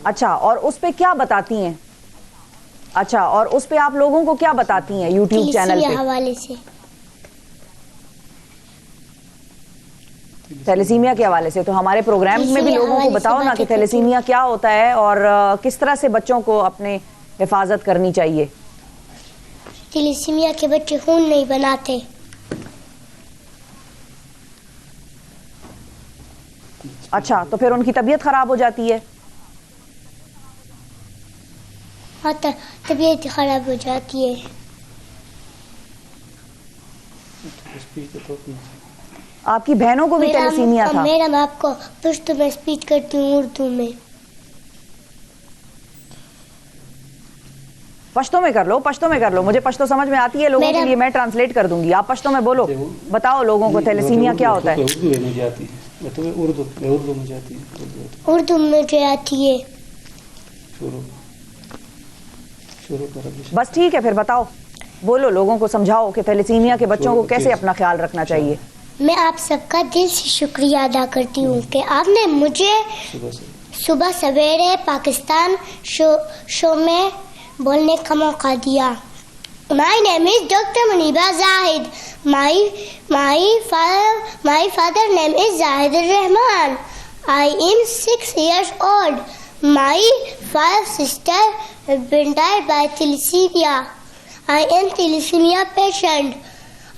Speaker 1: اچھا, اور اس پہ کیا بتاتی ہیں؟ اچھا, اور اس پہ آپ لوگوں کو کیا بتاتی ہیں یوٹیوب چینل
Speaker 5: تیلیسیمیا
Speaker 1: پہ؟
Speaker 5: حوالے سے.
Speaker 1: تھیلیسیمیا کے حوالے سے. تو ہمارے پروگرام میں بھی لوگوں کو بتاؤ نا کہ تھیلیسیمیا کیا ہوتا ہے اور کس طرح سے بچوں کو اپنے حفاظت کرنی چاہیے.
Speaker 5: تیلیسیمیا کے بچے خون نہیں بناتے.
Speaker 1: اچھا, تو پھر ان کی طبیعت خراب ہو جاتی ہے؟
Speaker 5: ہاں طبیعت خراب ہو جاتی ہے.
Speaker 1: آپ کی بہنوں کو بھی تھیلیسیمیا تھا؟
Speaker 5: میڈم آپ کو پشتو میں اسپیچ کرتی ہوں اردو میں.
Speaker 1: پشتو میں کر لو, پشتو میں کر لو, مجھے پشتو سمجھ میں آتی ہے, لوگوں کے لیے میں ٹرانسلیٹ کر دوں گی. آپ پشتو میں بولو, بتاؤ لوگوں کو تھیلیسیمیا کیا ہوتا ہے.
Speaker 5: اردو مجھے آتی ہے.
Speaker 1: بس ٹھیک ہے, پھر بتاؤ, بولو, لوگوں کو سمجھاؤ کہ تھیلیسیمیا کے بچوں کو کیسے اپنا خیال رکھنا چاہیے.
Speaker 5: میں آپ سب کا دل سے شکریہ ادا کرتی ہوں کہ آپ نے مجھے صبح سویرے پاکستان شو میں بولنے کا موقع دیا. My name is Dr. Muniba Zahid. My father name is Zahid Ar-Rahman. I am 6 years old. My 5 sisters have been died by thalassemia. I am thalassemia patient.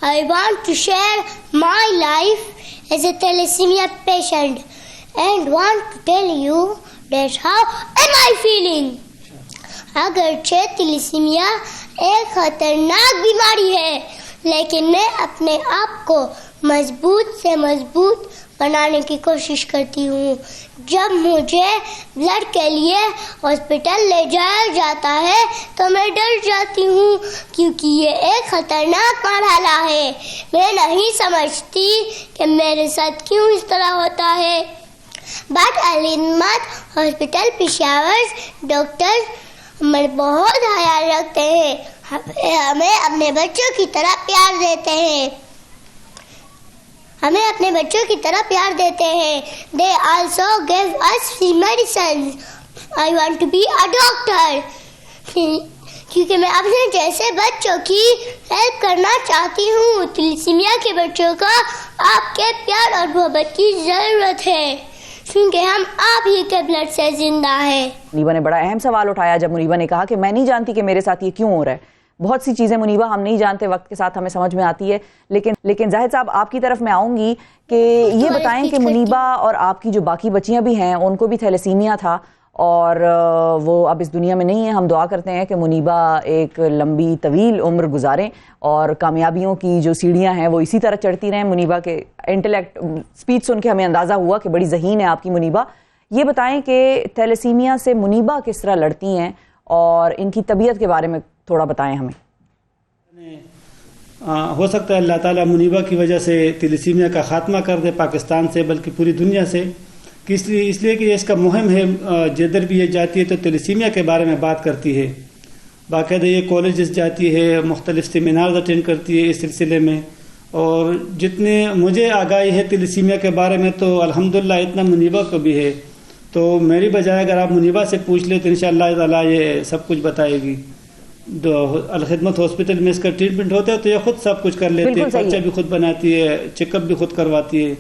Speaker 5: I want to share my life as a thalassemia patient and want to tell you that how am I feeling. اگرچہ thalassaemia ایک خطرناک بیماری ہے, لیکن میں اپنے آپ کو مضبوط سے مضبوط بنانے کی کوشش کرتی ہوں. جب مجھے بلڈ کے لیے ہاسپٹل لے جایا جاتا ہے تو میں ڈر جاتی ہوں کیونکہ یہ ایک خطرناک مرحلہ ہے. میں نہیں سمجھتی کہ میرے ساتھ کیوں اس طرح ہوتا ہے. بٹ علمت ہاسپٹل پشاور ڈاکٹر ہمیں بہت خیال رکھتے ہیں, ہمیں اپنے بچوں کی طرح پیار دیتے ہیں. They also give us free medicines. I want to be a doctor. کیونکہ میں اپنے جیسے بچوں کی ہیلپ کرنا چاہتی ہوں. تھیلیسیمیا کے بچوں کو آپ کے پیار اور محبت کی ضرورت ہے کیونکہ ہم آپ ہی کے بلڈ سے زندہ ہیں.
Speaker 1: منیبا نے بڑا اہم سوال اٹھایا جب منیبا نے کہا کہ میں نہیں جانتی کہ میرے ساتھ یہ کیوں ہو رہا ہے. بہت سی چیزیں منیبا ہم نہیں جانتے, وقت کے ساتھ ہمیں سمجھ میں آتی ہے. لیکن زاہد صاحب آپ کی طرف میں آؤں گی کہ یہ بتائیں کہ منیبا اور آپ کی جو باقی بچیاں بھی ہیں ان کو بھی تھیلیسیمیا تھا اور وہ اب اس دنیا میں نہیں ہیں. ہم دعا کرتے ہیں کہ منیبا ایک لمبی طویل عمر گزاریں اور کامیابیوں کی جو سیڑھیاں ہیں وہ اسی طرح چڑھتی رہیں. منیبا کے انٹلیکٹ اسپیچ سن کے ہمیں اندازہ ہوا کہ بڑی ذہین ہے آپ کی منیبا. یہ بتائیں کہ تھیلیسیمیا سے منیبا کس طرح لڑتی ہیں اور ان کی طبیعت کے بارے میں تھوڑا بتائیں ہمیں.
Speaker 6: ہو سکتا ہے اللہ تعالیٰ منیبا کی وجہ سے تھیلیسیمیا کا خاتمہ کر دے پاکستان سے بلکہ پوری دنیا سے. اس لیے کہ اس کا مہم ہے, جدھر بھی یہ جاتی ہے تو تھیلیسیمیا کے بارے میں بات کرتی ہے. باقاعدہ یہ کالجز جاتی ہے, مختلف سیمینارز اٹینڈ کرتی ہے اس سلسلے میں. اور جتنے مجھے آگاہی ہے تھیلیسیمیا کے بارے میں تو الحمدللہ اتنا منیبا کو بھی ہے. تو میری بجائے اگر آپ منیبا سے پوچھ لیں تو انشاءاللہ تعالیٰ یہ سب کچھ بتائے گی. الخدمت ہاسپٹل میں اس کا ٹریٹمنٹ ہوتا ہے تو یہ خود سب کچھ کر لیتی ہے, بچہ بھی خود بناتی ہے, چیک اپ بھی خود کرواتی ہے.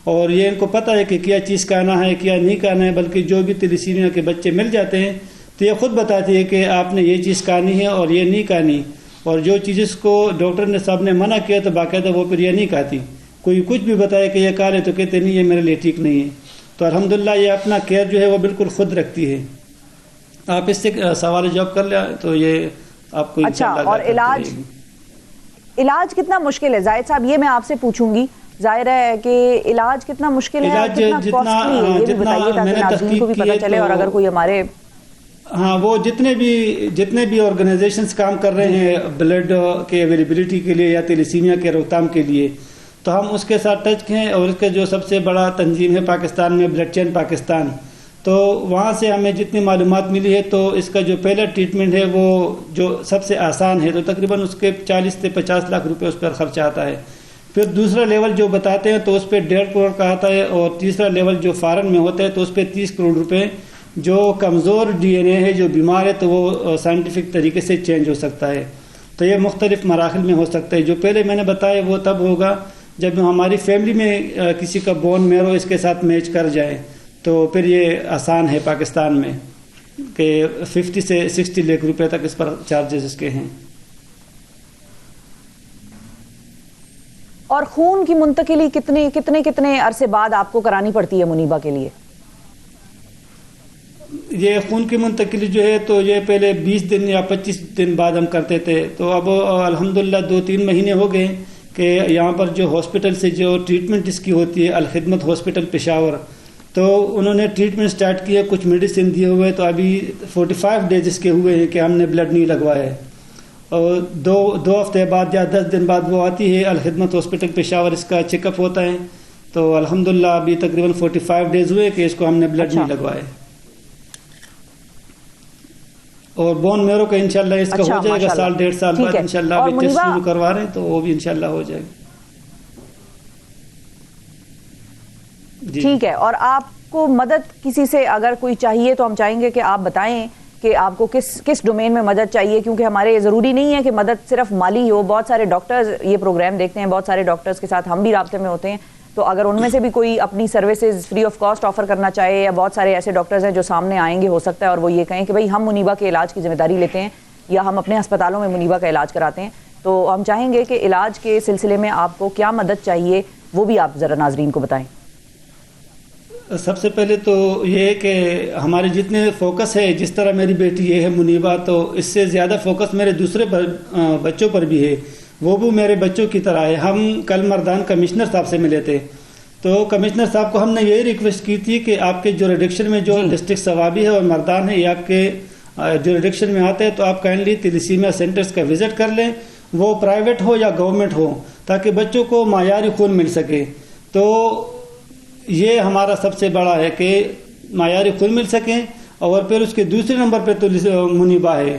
Speaker 6: اور یہ ان کو پتہ ہے کہ کیا چیز کہنا ہے کیا نہیں کہنا ہے. بلکہ جو بھی تھیلیسیمیا کے بچے مل جاتے ہیں تو یہ خود بتاتی ہے کہ آپ نے یہ چیز کہانی ہے اور یہ نہیں کہانی. اور جو چیز کو ڈاکٹر نے صاحب نے منع کیا تو باقاعدہ وہ پھر یہ نہیں کہتی. کوئی کچھ بھی بتائے کہ یہ کہہ لے تو کہتے نہیں یہ میرے لیے ٹھیک نہیں ہے. تو الحمدللہ یہ اپنا کیئر جو ہے وہ بالکل خود رکھتی ہے. آپ اس سے سوال جواب کر لیں تو یہ آپ کو.
Speaker 1: اچھا, اور علاج کتنا مشکل ہے زاہد صاحب, یہ میں آپ سے پوچھوں گی ظاہر ہے کہ علاج کتنا مشکل ہے اور کتنا کاسٹلی ہے، یہ بھی بتائیے تاکہ ناظرین کو بھی پتہ چلے، اور اگر کوئی ہمارے
Speaker 6: ہاں وہ جتنے بھی آرگنائزیشنز کام کر رہے ہیں بلڈ کے اویلیبلٹی کے لیے یا تیلیسیمیا کے روکتھام کے لیے، تو ہم اس کے ساتھ ٹچ ہیں، اور اس کے جو سب سے بڑا تنظیم ہے پاکستان میں بلڈ چین پاکستان، تو وہاں سے ہمیں جتنی معلومات ملی ہے تو اس کا جو پہلا ٹریٹمنٹ ہے وہ جو سب سے آسان ہے، تو تقریباً اس کے 40 سے 50 لاکھ روپے اس پر خرچہ آتا ہے. پھر دوسرا لیول جو بتاتے ہیں تو اس پہ 1.5 کروڑ کا آتا ہے، اور تیسرا لیول جو فارن میں ہوتا ہے تو اس پہ 30 کروڑ روپے. جو کمزور ڈی این اے ہے، جو بیمار ہے، تو وہ سائنٹیفک طریقے سے چینج ہو سکتا ہے. تو یہ مختلف مراحل میں ہو سکتا ہے. جو پہلے میں نے بتایا وہ تب ہوگا جب ہماری فیملی میں کسی کا بون میرو اس کے ساتھ میچ کر جائے، تو پھر یہ آسان ہے پاکستان میں کہ 50 سے 60 لاکھ روپے تک اس پر چارجز اس کے ہیں.
Speaker 1: اور خون کی منتقلی کتنے عرصے بعد آپ کو کرانی پڑتی ہے منیبا کے لیے؟
Speaker 6: یہ خون کی منتقلی جو ہے تو یہ پہلے 20 دن یا 25 دن بعد ہم کرتے تھے، تو اب الحمدللہ 2-3 مہینے ہو گئے کہ یہاں پر جو ہاسپٹل سے جو ٹریٹمنٹ اس کی ہوتی ہے الخدمت ہاسپٹل پشاور، تو انہوں نے ٹریٹمنٹ سٹارٹ کیا، کچھ میڈیسن دیے ہوئے، تو ابھی 45 ڈیز اس کے ہوئے ہیں کہ ہم نے بلڈ نہیں لگوایا ہے. اور دو ہفتے بعد یا 10 دن بعد وہ آتی ہے الخدمت ہاسپٹل پشاور، اس کا چیک اپ ہوتا ہے. تو الحمدللہ ابھی تقریباً 45 ڈیز ہوئے کہ اس کو ہم نے بلڈ نہیں لگوایا. اور بون میرو کا انشاءاللہ اس کا ہو جائے گا 1.5 سال بعد انشاءاللہ. ابھی ٹیسٹ شروع کروا رہے ہیں تو وہ بھی انشاءاللہ ہو جائے گا.
Speaker 1: ٹھیک ہے. اور آپ کو مدد کسی سے اگر کوئی چاہیے تو ہم چاہیں گے کہ آپ بتائیں کہ آپ کو کس ڈومین میں مدد چاہیے، کیونکہ ہمارے ضروری نہیں ہے کہ مدد صرف مالی ہو. بہت سارے ڈاکٹرز یہ پروگرام دیکھتے ہیں، بہت سارے ڈاکٹرز کے ساتھ ہم بھی رابطے میں ہوتے ہیں، تو اگر ان میں سے بھی کوئی اپنی services free of cost offer کرنا چاہے، یا بہت سارے ایسے ڈاکٹرز ہیں جو سامنے آئیں گے ہو سکتا ہے اور وہ یہ کہیں کہ بھائی ہم منیبا کے علاج کی ذمہ داری لیتے ہیں یا ہم اپنے ہسپتالوں میں منیبا کا علاج کراتے ہیں، تو ہم چاہیں گے کہ علاج کے سلسلے میں آپ کو کیا مدد چاہیے وہ بھی آپ ذرا ناظرین کو بتائیں.
Speaker 6: سب سے پہلے تو یہ ہے کہ ہمارے جتنے فوکس ہے، جس طرح میری بیٹی یہ ہے منیبا، تو اس سے زیادہ فوکس میرے دوسرے بچوں پر بھی ہے، وہ بھی میرے بچوں کی طرح ہے. ہم کل مردان کمشنر صاحب سے ملے تھے، تو کمشنر صاحب کو ہم نے یہی ریکویسٹ کی تھی کہ آپ کے جوریڈکشن میں جو ڈسٹرکٹ ثوابی ہے اور مردان ہے، یہ آپ کے جوریڈکشن میں آتے ہیں، تو آپ کائنڈلی تیلیسیمیا سینٹرز کا وزٹ کر لیں، وہ پرائیویٹ ہو یا گورنمنٹ ہو، تاکہ بچوں کو معیاری خون مل سکے. تو یہ ہمارا سب سے بڑا ہے کہ معیاری خون مل سکیں. اور پھر اس کے دوسرے نمبر پہ تو منیبا ہے،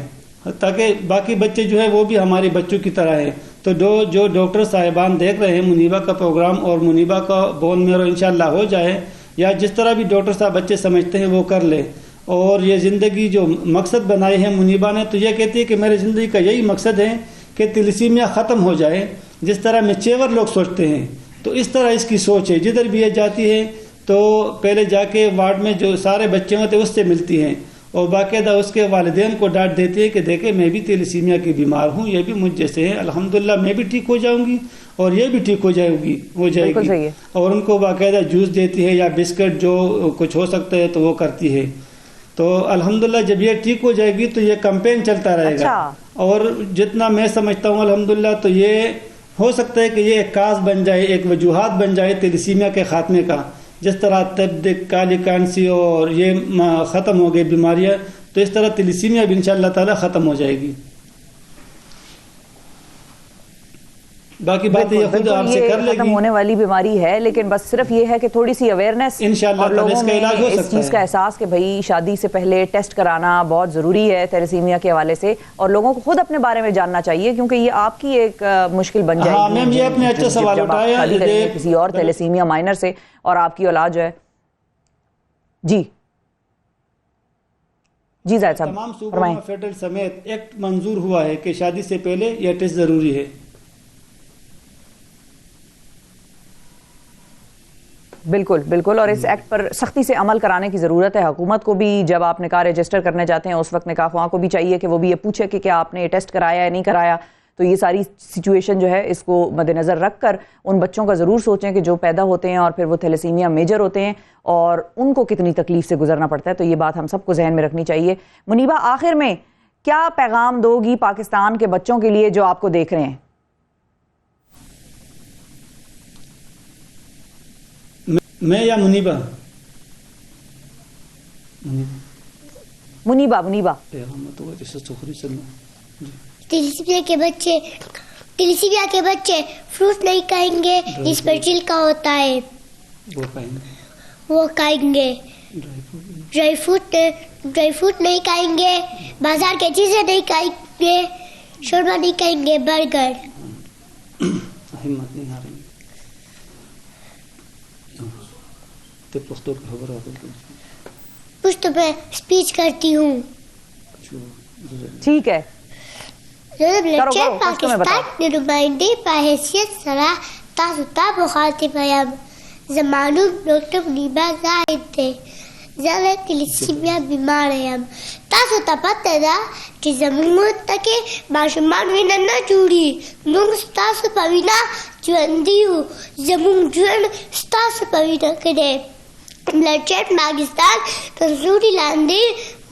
Speaker 6: تاکہ باقی بچے جو ہے وہ بھی ہمارے بچوں کی طرح ہیں. تو جو ڈاکٹر صاحبان دیکھ رہے ہیں منیبا کا پروگرام اور منیبا کا بون میرو انشاءاللہ ہو جائے، یا جس طرح بھی ڈاکٹر صاحب بچے سمجھتے ہیں وہ کر لے. اور یہ زندگی جو مقصد بنائی ہے منیبا نے، تو یہ کہتی ہے کہ میری زندگی کا یہی مقصد ہے کہ تیلیسیمیا ختم ہو جائے. جس طرح میچیور لوگ سوچتے ہیں تو اس طرح اس کی سوچ ہے. جدھر بھی یہ جاتی ہے تو پہلے جا کے وارڈ میں جو سارے بچے ہوتے ہیں اس سے ملتی ہیں، اور باقاعدہ اس کے والدین کو ڈانٹ دیتی ہے کہ دیکھیں میں بھی تیلیسیمیا کی بیمار ہوں، یہ بھی مجھ جیسے ہیں، الحمدللہ میں بھی ٹھیک ہو جاؤں گی اور یہ بھی ٹھیک ہو جائے گی. اور ان کو باقاعدہ جوس دیتی ہے یا بسکٹ جو کچھ ہو سکتا ہے تو وہ کرتی ہے. تو الحمدللہ جب یہ ٹھیک ہو جائے گی تو یہ کمپین چلتا رہے گا. اور جتنا میں سمجھتا ہوں الحمدللہ تو یہ ہو سکتا ہے کہ یہ ایک کاز بن جائے، ایک وجوہات بن جائے تیلیسیمیا کے خاتمے کا. جس طرح تب کالی کانسی اور یہ ختم ہو گئی بیماریاں، تو اس طرح تیلیسیمیا بھی انشاءاللہ تعالی ختم ہو جائے گی. باقی بات یہ خود آپ سے کر لے گی.
Speaker 1: ختم ہونے والی بیماری ہے، لیکن بس صرف یہ ہے کہ تھوڑی سی اویئرنیس اور لوگوں میں اس چیز کا احساس کہ بھائی شادی سے پہلے ٹیسٹ کرانا بہت ضروری ہے تیلیسیمیا کے حوالے سے، اور لوگوں کو خود اپنے بارے میں جاننا چاہیے، کیونکہ یہ آپ کی ایک مشکل بن جائے گی.
Speaker 6: میم یہ اپنے اچھا سوال اٹھایا
Speaker 1: کسی اور تیلیسیمیا مائنر سے اور آپ کی اولاد جو ہے. جی زاہد صاحب
Speaker 6: تمام صوبوں میں فیڈرل سمیت ایکٹ منظور ہوا ہے کہ شادی سے پہلے یہ ٹیسٹ ضروری ہے.
Speaker 1: بالکل اور اس ایکٹ پر سختی سے عمل کرانے کی ضرورت ہے. حکومت کو بھی جب آپ نکاح رجسٹر کرنے جاتے ہیں اس وقت نکاح خواہاں کو بھی چاہیے کہ وہ بھی یہ پوچھے کہ کیا آپ نے یہ ٹیسٹ کرایا یا نہیں کرایا. تو یہ ساری سچویشن جو ہے اس کو مد نظر رکھ کر ان بچوں کا ضرور سوچیں کہ جو پیدا ہوتے ہیں اور پھر وہ تھیلیسیمیا میجر ہوتے ہیں اور ان کو کتنی تکلیف سے گزرنا پڑتا ہے. تو یہ بات ہم سب کو ذہن میں رکھنی چاہیے. منیبا آخر میں کیا پیغام دو گی پاکستان کے بچوں کے لیے جو آپ کو دیکھ رہے ہیں؟
Speaker 6: میں یا منیبہ؟
Speaker 1: منیبہ منیبہ
Speaker 5: تلیسیمیا کے بچے فروٹ نہیں کھائیں گے جس پر چھلکا ہوتا ہے، وہ کھائیں گے. ڈرائی فروٹ نہیں کھائیں گے، بازار کی چیزیں نہیں کھائیں گے، شوربہ نہیں کھائیں گے، برگر. پشتو میں اسپیچ کرتی ہوں.
Speaker 1: ٹھیک ہے،
Speaker 5: پاکستان کے نمائندے بحیثیت صلاح تاستا مخاطب ہیں. زمانوں ڈاکٹر منیبہ زاہد تھے، زیادہ تلیسیمیا بیمار ہیں. تاسو ته پته ده چې زموږ تکې ماشومان وینه نه جوړي، موږ ستاسو په وینا ژوندي یو، زموږ ژوند ستاسو په وینا کې دی. بلډ پاکستان تر سیوري لاندې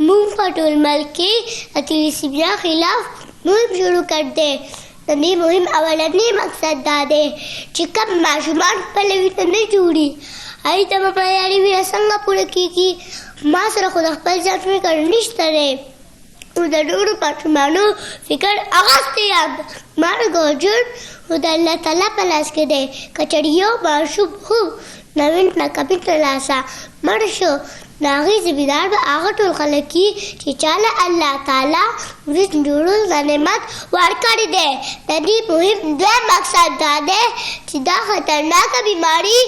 Speaker 5: موږ په ټول ملک کې د تلیسیمیا خلاف مهم شروع کړ دی. د دې مهم اولنی مقصد دا دی چې کوم ماشومان خپله وینه نه جوړي هغوی ته به معیاري وینه څنګه پوره کېږي. ما سره خو د خپل ځان فکر نشته دی، خو د نورو ماشومانو فکر اخیستی یم. مرګ او ژوند خو د الله تعالی په لاس کې دی. که چېرې یو ماشوم خو نوین ناکامي ترلاسه مړ شو، نو هغې ذمېدار به هغه ټول خلک وي چې چاله الله تعالی ورځ جوړولو دا نعمت ورکړی دی. د دې مهم دویم مقصد دا دی چې دا خطرناکه بیماري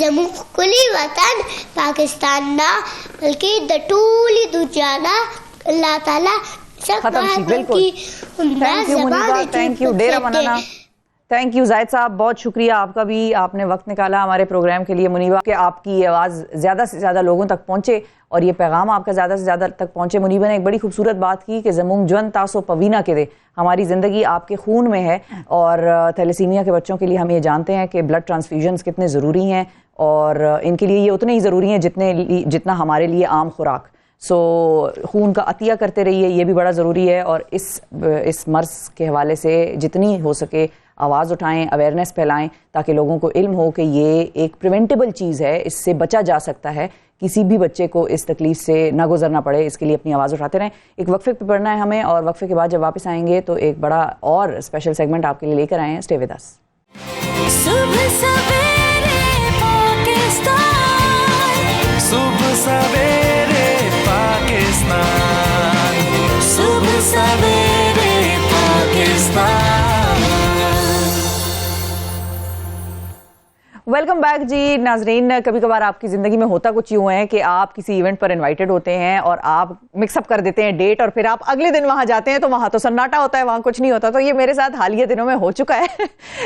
Speaker 5: زموږ ښکلي وطن پاکستان نه بلکې د ټولې دنیا نه اللہ تعالیٰ
Speaker 1: ختم سی. بالکل، thank you Muniba, thank you, ڈیرا منانا. تھینک یو زاہد صاحب، بہت شکریہ آپ کا بھی، آپ نے وقت نکالا ہمارے پروگرام کے لیے. منیبہ کہ آپ کی آواز زیادہ سے زیادہ لوگوں تک پہنچے اور یہ پیغام آپ کا زیادہ سے زیادہ تک پہنچے. منیبہ نے ایک بڑی خوبصورت بات کی کہ زمونگ جون تاسو پوینا کے دے، ہماری زندگی آپ کے خون میں ہے. اور تھیلیسیمیا کے بچوں کے لیے ہم یہ جانتے ہیں کہ بلڈ ٹرانسفیوژنس کتنے ضروری ہیں، اور ان کے لیے یہ اتنے ہی ضروری ہیں جتنا ہمارے لیے عام خوراک. سو خون کا عطیہ کرتے رہیے، یہ بھی بڑا ضروری ہے. اور اس مرض کے حوالے سے جتنی ہو سکے آواز اٹھائیں، اویئرنیس پھیلائیں، تاکہ لوگوں کو علم ہو کہ یہ ایک پریونٹیبل چیز ہے، اس سے بچا جا سکتا ہے، کسی بھی بچے کو اس تکلیف سے نہ گزرنا پڑے. اس کے لیے اپنی آواز اٹھاتے رہیں. ایک وقفے پہ پڑھنا ہے ہمیں، اور وقفے کے بعد جب واپس آئیں گے تو ایک بڑا اور اسپیشل سیگمنٹ آپ کے لیے لے کر آئے ہیں. Stay with us.
Speaker 3: صبح سویرے پاکستان، صبح سویرے پاکستان، صبح سویرے پاکستان.
Speaker 1: ویلکم بیک جی ناظرین. کبھی کبھار آپ کی زندگی میں ہوتا کچھ یوں ہے کہ آپ کسی ایونٹ پر انوائٹڈ ہوتے ہیں اور آپ مکس اپ کر دیتے ہیں ڈیٹ، اور پھر آپ اگلے دن وہاں جاتے ہیں تو وہاں تو سناٹا ہوتا ہے، وہاں کچھ نہیں ہوتا. تو یہ میرے ساتھ حالیہ دنوں میں ہو چکا ہے.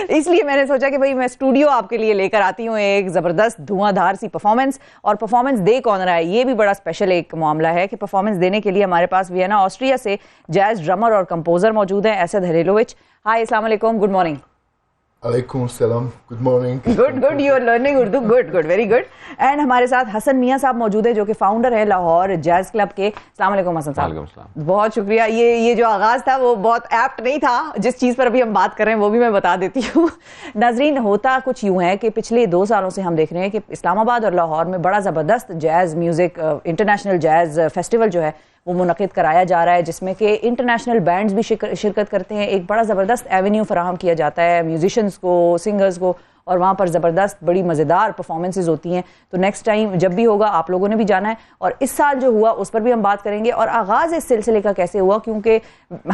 Speaker 1: اس لیے میں نے سوچا کہ بھائی میں اسٹوڈیو آپ کے لیے لے کر آتی ہوں ایک زبردست دھواں دھار سی پرفارمنس. اور پرفارمنس دے کون رہا ہے، یہ بھی بڑا اسپیشل ایک معاملہ ہے کہ پرفارمنس دینے کے لیے ہمارے پاس وینا آسٹریا سے جیز ڈرمر اور کمپوزر موجود ہیں، اسد ہلیلووچ. ہائی، السلام علیکم، گڈ مارننگ.
Speaker 7: علیکم السلام، good morning.
Speaker 1: Good you are learning Urdu, good very good. And ہمارے ساتھ حسن میاں صاحب موجود ہیں جو کہ فاؤنڈر ہیں لاہور جیز کلب کے. السلام علیکم حسن صاحب. بہت شکریہ. یہ جو آغاز تھا وہ بہت ایپٹ نہیں تھا، جس چیز پر ابھی ہم بات کر رہے ہیں وہ بھی میں بتا دیتی ہوں. ناظرین، ہوتا کچھ یوں ہے کہ پچھلے 2 سالوں سے ہم دیکھ رہے ہیں کہ اسلام آباد اور لاہور میں بڑا زبردست جیز میوزک انٹرنیشنل جیز فیسٹیول جو ہے وہ منعقد کرایا جا رہا ہے، جس میں کہ انٹرنیشنل بینڈز بھی شرکت کرتے ہیں. ایک بڑا زبردست ایونیو فراہم کیا جاتا ہے میوزیشنز کو، سنگرز کو، اور وہاں پر زبردست بڑی مزیدار پرفارمنسز ہوتی ہیں. تو نیکسٹ ٹائم جب بھی ہوگا آپ لوگوں نے بھی جانا ہے. اور اس سال جو ہوا اس پر بھی ہم بات کریں گے، اور آغاز اس سلسلے کا کیسے ہوا، کیونکہ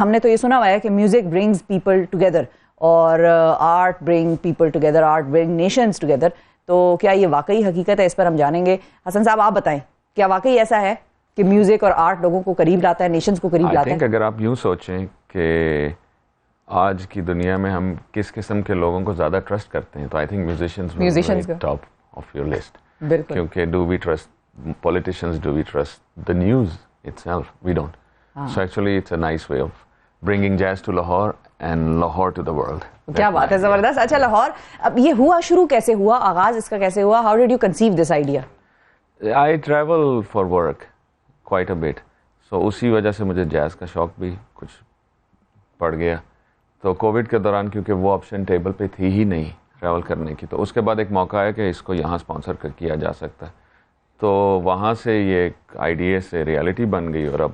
Speaker 1: ہم نے تو یہ سنا ہوا ہے کہ میوزک برنگز پیپل ٹوگیدر، اور art bring people together, art bring nations together. تو کیا یہ واقعی حقیقت ہے؟ اس پر ہم جانیں گے. حسن صاحب آپ بتائیں، کیا واقعی ایسا ہے کہ میوزک اور آرٹ لوگوں کو قریب لاتا ہے، نیشنز کو قریب لاتا ہے؟
Speaker 8: اگر آپ یوں سوچیں کہ آج کی دنیا میں ہم کس قسم کے لوگوں کو زیادہ ٹرسٹ کرتے ہیں، تو I think musicians top of your list.
Speaker 1: بالکل.
Speaker 8: کیونکہ do we trust politicians, do we trust the news itself? We don't. So actually it's a nice way of bringing jazz to Lahore and Lahore to the world.
Speaker 1: کیا بات ہے، زبردست. اچھا، لاہور اب یہ ہوا شروع کیسے ہوا، آغاز اس کا کیسے ہوا؟ How did you conceive this idea?
Speaker 8: I travel for work quite a bit. So اسی وجہ سے مجھے جیز کا شوق بھی کچھ پڑ گیا. تو کووڈ کے دوران کیونکہ وہ آپشن ٹیبل پہ تھی ہی نہیں ٹریول کرنے کی. تو اس کے بعد ایک موقع ہے کہ اس کو یہاں اسپانسر کیا جا سکتا ہے. تو وہاں سے یہ ایک آئیڈیا سے ریالٹی بن گئی اور اب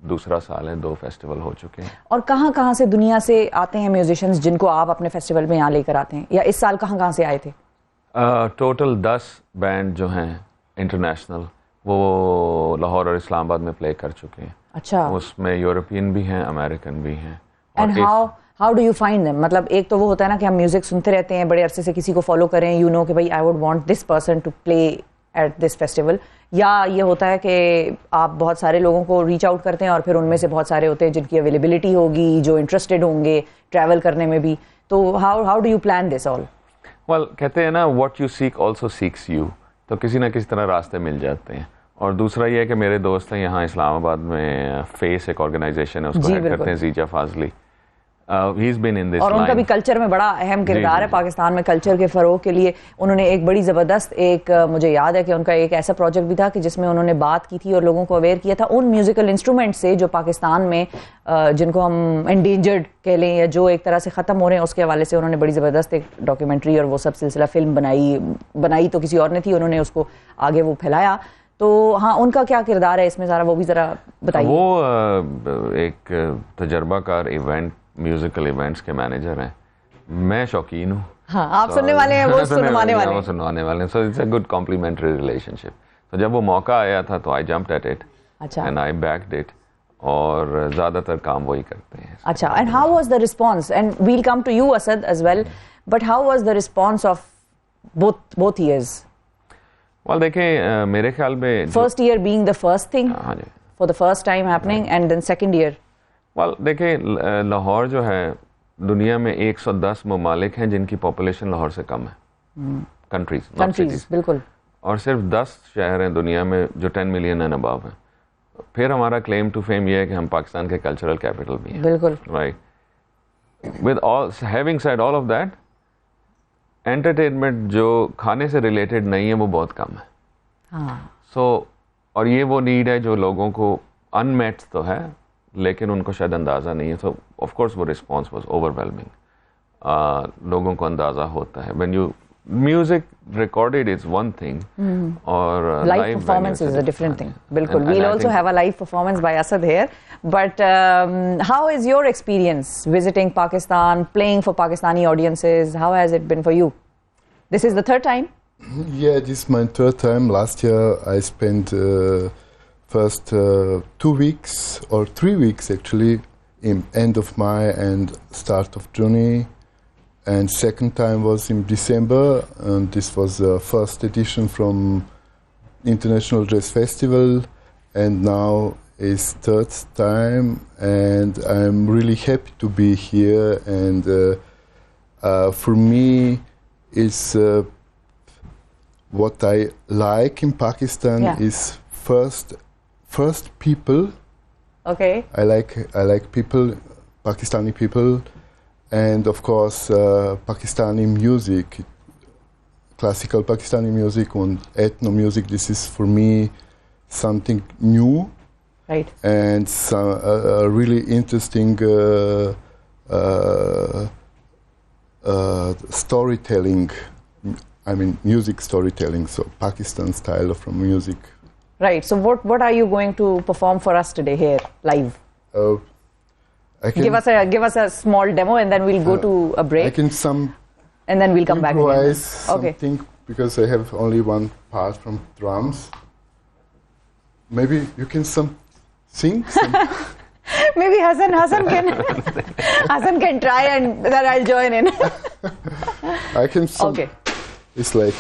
Speaker 8: دوسرا سال ہے, 2 فیسٹیول ہو چکے ہیں.
Speaker 1: اور کہاں کہاں سے دنیا سے آتے ہیں میوزیشنز جن کو آپ اپنے فیسٹیول میں یہاں لے کر آتے ہیں, یا اس سال کہاں کہاں سے آئے تھے؟
Speaker 8: ٹوٹل 10 بینڈ جو ہیں انٹرنیشنل وہ لاہور اور اسلام آباد میں پلے کر چکے ہیں.
Speaker 1: اچھا.
Speaker 8: اس میں یورپین بھی ہیں, امریکن بھی ہیں.
Speaker 1: And how do you find them? مطلب ایک تو وہ ہوتا ہے نا کہ ہم میوزک سنتے رہتے ہیں, بڑے عرصے سے کسی کو فالو کریں, یو نو کہ بھائی I would want this person to play at this festival, یا یہ ہوتا ہے کہ آپ بہت سارے لوگوں کو ریچ آؤٹ کرتے ہیں اور پھر ان میں سے بہت سارے ہوتے ہیں جن کی اویلیبلٹی ہوگی, جو انٹرسٹڈ ہوں گے ٹریول کرنے میں بھی. تو how do you plan this all?
Speaker 8: Well کہتے ہیں نا what you seek also seeks you, تو کسی نہ کسی طرح راستے مل جاتے ہیں. اور دوسرا یہ ہے کہ میرے دوست ہیں یہاں اسلام آباد میں, فیس ایک آرگنائزیشن ہے, اس کو ہیڈ کرتے ہیں زیجا Fazli. He's been in this
Speaker 1: اور ان کا
Speaker 8: line.
Speaker 1: بھی کلچر میں بڑا اہم کردار ہے پاکستان میں کلچر کے فروغ کے لیے. انہوں نے ایک بڑی زبردست ایک, مجھے یاد ہے کہ ان کا ایک ایسا پروجیکٹ بھی تھا کہ جس میں انہوں نے بات کی تھی اور لوگوں کو اویئر کیا تھا ان میوزیکل انسٹرومنٹ سے جو پاکستان میں جن کو ہم انڈینجرڈ کہہ لیں یا جو ایک طرح سے ختم ہو رہے ہیں, اس کے حوالے سے انہوں نے بڑی زبردست ایک ڈاکیومنٹری اور وہ سب سلسلہ فلم بنائی تو کسی اور نے تھی, انہوں نے اس کو آگے وہ پھیلایا. تو ہاں ان کا کیا کردار ہے اس میں ذرا وہ بھی ذرا بتائیے.
Speaker 8: وہ ایک تجربہ کار میوزیکل ایونٹس کے مینیجر ہیں, میں شوقین ہوں.
Speaker 1: ہاں آپ سننے والے ہیں, وہ سنوانے والے ہیں.
Speaker 8: وہ سنوانے والے ہیں. So it's a good complementary relationship. تو جب وہ موقع آیا تھا تو I jumped at it and I backed it, اور زیادہ تر کام وہی کرتے ہیں.
Speaker 1: اچھا. And how was the response, and welcome to you Asad as well, but how was the response of both years?
Speaker 8: Well دیکھیں میرے خیال میں
Speaker 1: first year being the first thing for the first time happening, and then second year.
Speaker 8: Well دیکھیں لاہور جو ہے دنیا میں 110 ممالک ہیں جن کی پاپولیشن لاہور سے کم ہے, کنٹریز
Speaker 1: بالکل,
Speaker 8: اور صرف 10 شہر ہیں دنیا میں جو 10 ملین اینڈ ابو ہیں. پھر ہمارا کلیم ٹو فیم یہ ہے کہ ہم پاکستان کے کلچرل کیپٹل بھی ہیں.
Speaker 1: بالکل
Speaker 8: right. With all having said all of that, entertainment جو کھانے سے ریلیٹڈ نہیں ہے وہ بہت کم ہے.
Speaker 1: ہاں.
Speaker 8: سو اور یہ وہ نیڈ ہے جو لوگوں کو ان میٹ تو ہے لیکن ان کو شاید اندازہ نہیں ہے. سو آف کورس وہ رسپانس واز اوور ویلمنگ. لوگوں کو اندازہ ہوتا ہے when you music recorded is one thing اور
Speaker 1: live performance is a different thing. بالکل. Well also have a live performance by Asad here. But how is your experience visiting Pakistan, playing for Pakistani audiences, how has it been for you? This is the third time?
Speaker 7: Yeah, this is my third time. Last year I spent first 2 weeks or 3 weeks actually in end of May and start of June, and second time was in December, and this was the first edition from International Jazz Festival, and now is third time, and I'm really happy to be here, and for me it's what I like in Pakistan is first people.
Speaker 1: Okay.
Speaker 7: I like people, Pakistani people, and of course Pakistani music, classical Pakistani music and ethno music. This is for me something new,
Speaker 1: right?
Speaker 7: And a really interesting storytelling. I mean music storytelling, so Pakistan style of music.
Speaker 1: Right. So what are you going to perform for us today here live?
Speaker 7: I can
Speaker 1: Give us a small demo and then we'll go to a break.
Speaker 7: I can
Speaker 1: and then we'll come back again.
Speaker 7: improvise
Speaker 1: Okay.
Speaker 7: something because I have only one part from drums. Maybe you can sing some.
Speaker 1: Maybe Hassan can try and then I'll join in.
Speaker 7: I can sing.
Speaker 1: Okay.
Speaker 7: It's like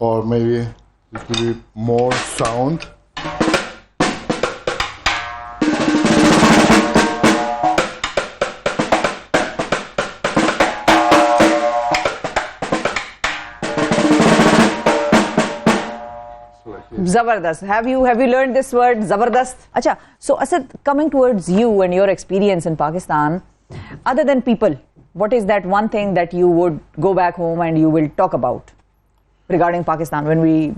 Speaker 7: or maybe it will be more sound.
Speaker 1: Zabardast. Have you learned this word, Zabardast? Acha, so Asad, coming towards you and your experience in Pakistan, other than people, what is that one thing that you would go back home and you will talk about regarding Pakistan when we...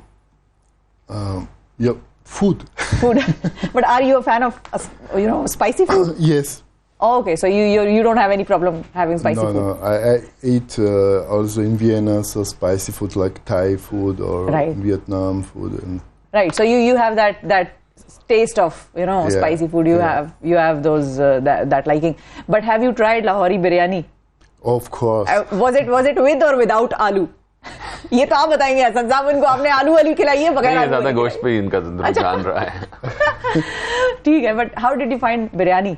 Speaker 7: Yeah, food.
Speaker 1: Food. But are you a fan of, spicy food?
Speaker 7: Yes.
Speaker 1: Oh, okay, so you don't have any problem having spicy food?
Speaker 7: No, I eat also in Vienna, so spicy food like Thai food or Vietnam food. And
Speaker 1: right, so you have that taste of, spicy food, you have those, that liking. But have you tried Lahori biryani?
Speaker 7: Of course.
Speaker 1: Was it with or without aloo? یہ تو آپ بتائیں گے حسن صاحب, ان کو آپ نے آلو والی کھلائی ہے بغیر آلو
Speaker 8: زیادہ گوشت پہ ان کا رجحان رہا ہے.
Speaker 1: ٹھیک ہے, but how did you find biryani?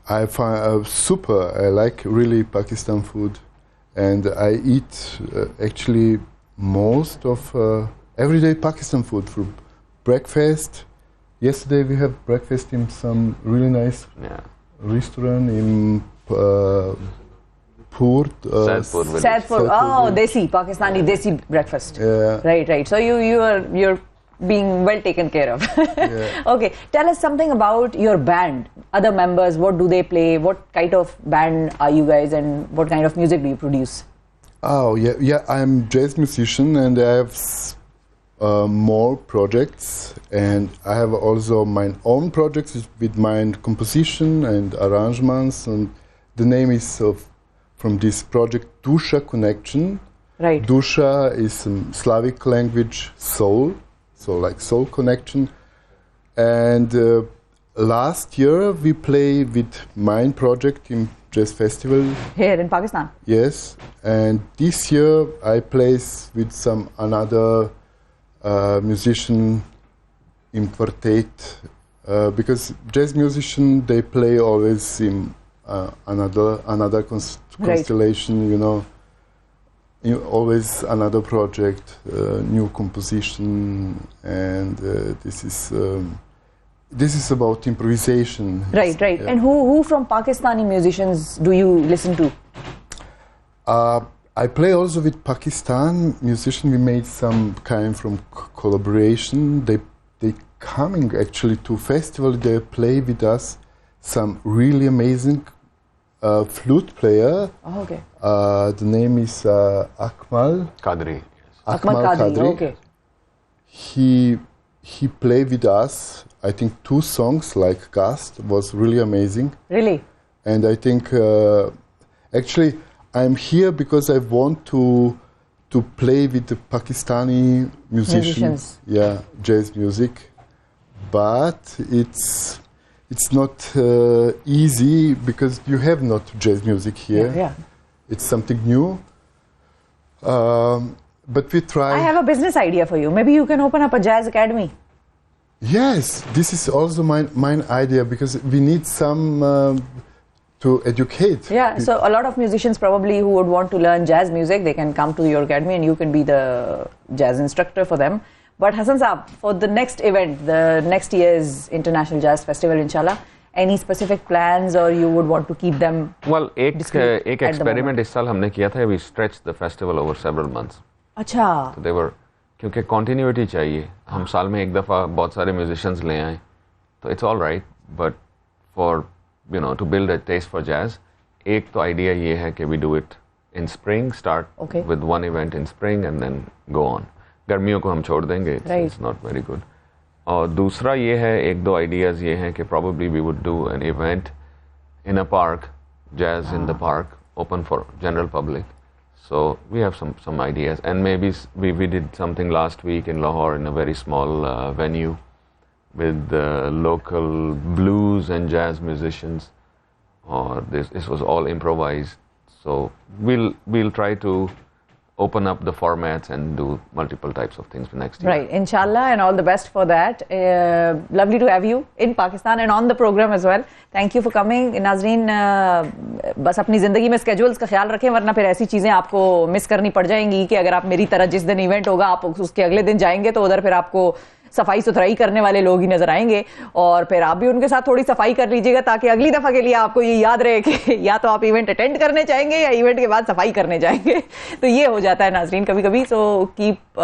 Speaker 7: I find super. I like really Pakistan food, and I eat actually most of everyday Pakistan food for breakfast. Yesterday we had breakfast in some really nice restaurant in
Speaker 1: Saidpur. Oh, desi, Pakistani desi breakfast.
Speaker 7: Yeah.
Speaker 1: Right. So you're being well taken care of.
Speaker 7: Yeah.
Speaker 1: Okay, tell us something about your band. Other members, what do they play? What kind of band are you guys, and what kind of music do you produce?
Speaker 7: Oh, yeah. I'm jazz musician, and I have more projects, and I have also my own projects with my composition and arrangements, and the name is from this project Dusha Connection.
Speaker 1: Right.
Speaker 7: Dusha is Slavic language, soul, so like soul connection. And last year we play with my project in Jazz Festival.
Speaker 1: Here in Pakistan?
Speaker 7: Yes. And this year I play with some another musician in quartet. Because jazz musician, they play always in another constellation, always another project, new composition, and this is about improvisation.
Speaker 1: Right. Yeah. And who from Pakistani musicians do you listen to?
Speaker 7: I play also with Pakistan musicians. We made some kind from collaboration. They coming actually to festival. They play with us. Some really amazing flute player.
Speaker 1: Oh, okay.
Speaker 7: The name is Akmal
Speaker 8: Qadri.
Speaker 1: Akmal Qadri. Okay.
Speaker 7: He played with us, I think 2 songs like guest. Was really amazing.
Speaker 1: Really?
Speaker 7: And I think actually I'm here because I want to play with the Pakistani musicians. Yeah, jazz music. But it's not easy because you have not jazz music here.
Speaker 1: Yeah.
Speaker 7: It's something new. But we try.
Speaker 1: I have a business idea for you. Maybe you can open up a jazz academy.
Speaker 7: Yes, this is also my idea because we need some to educate.
Speaker 1: Yeah, so a lot of musicians probably who would want to learn jazz music, they can come to your academy and you can be the jazz instructor for them. But Hassan Saab, for the next event, the next year's International Jazz Festival, inshallah, any specific plans or you would want to keep them?
Speaker 8: Well, ایک experiment اس سال ہم نے کیا تھا. We stretched the festival over several months.
Speaker 1: اچھا.
Speaker 8: So they were, کیونکہ continuity چاہیے. ہم سال میں ایک دفعہ بہت سارے musicians لے آئیں. تو it's all right, but for, to build a taste for jazz, ایک تو idea یہ ہے کہ we do it in spring, start with one event in spring and then go on. گرمیوں کو ہم چھوڑ دیں گے. It's not very good. اور دوسرا یہ ہے, ایک 2 ideas یہ ہیں کہ probably we would do an event in a park, jazz in the park, open for general public. So we have some ideas, and maybe we did something last week in Lahore in a very small venue with local blues and jazz musicians. Or this was all improvised. So we'll try to open up the formats and do multiple types of things for next year.
Speaker 1: Right, inshallah, and all the best for that. Lovely to have you in Pakistan and on the program as well. Thank you for coming. ناظرین بس اپنی زندگی میں schedules کا خیال رکھیں, ورنہ پھر ایسی چیزیں آپ کو مس کرنی پڑ جائیں گی کہ اگر آپ میری طرح جس دن ایونٹ ہوگا آپ اس کے اگلے دن جائیں گے تو ادھر پھر آپ کو صفائی ستھرائی کرنے والے لوگ ہی نظر آئیں گے, اور پھر آپ بھی ان کے ساتھ تھوڑی صفائی کر لیجیے گا تاکہ اگلی دفعہ کے لیے آپ کو یہ یاد رہے کہ یا تو آپ ایونٹ اٹینڈ کرنے جائیں گے یا ایونٹ کے بعد صفائی کرنے جائیں گے. تو یہ ہو جاتا ہے ناظرین کبھی کبھی. So keep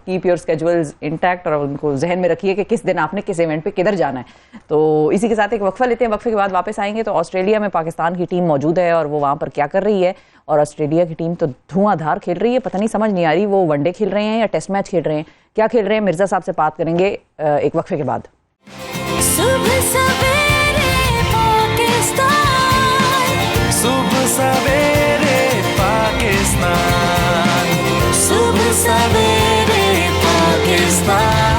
Speaker 1: keep your schedules intact, اور ان کو ذہن میں رکھیے کہ کس دن آپ نے کس ایونٹ پہ کدھر جانا ہے. تو اسی کے ساتھ ایک وقفہ لیتے ہیں, وقفے کے بعد واپس آئیں گے. تو آسٹریلیا میں پاکستان کی ٹیم موجود ہے اور وہ وہاں پر کیا کر رہی ہے, اور آسٹریلیا کی ٹیم تو دھواں دھار کھیل رہی ہے, پتہ نہیں سمجھ نہیں آ رہی وہ ون ڈے کھیل رہے ہیں یا ٹیسٹ میچ کھیل رہے ہیں, کیا کھیل رہے ہیں. مرزا صاحب سے بات کریں گے ایک وقفے کے بعد.
Speaker 3: صبح سویرے پاکستان, صبح سویرے پاکستان, صبح سویرے پاکستان.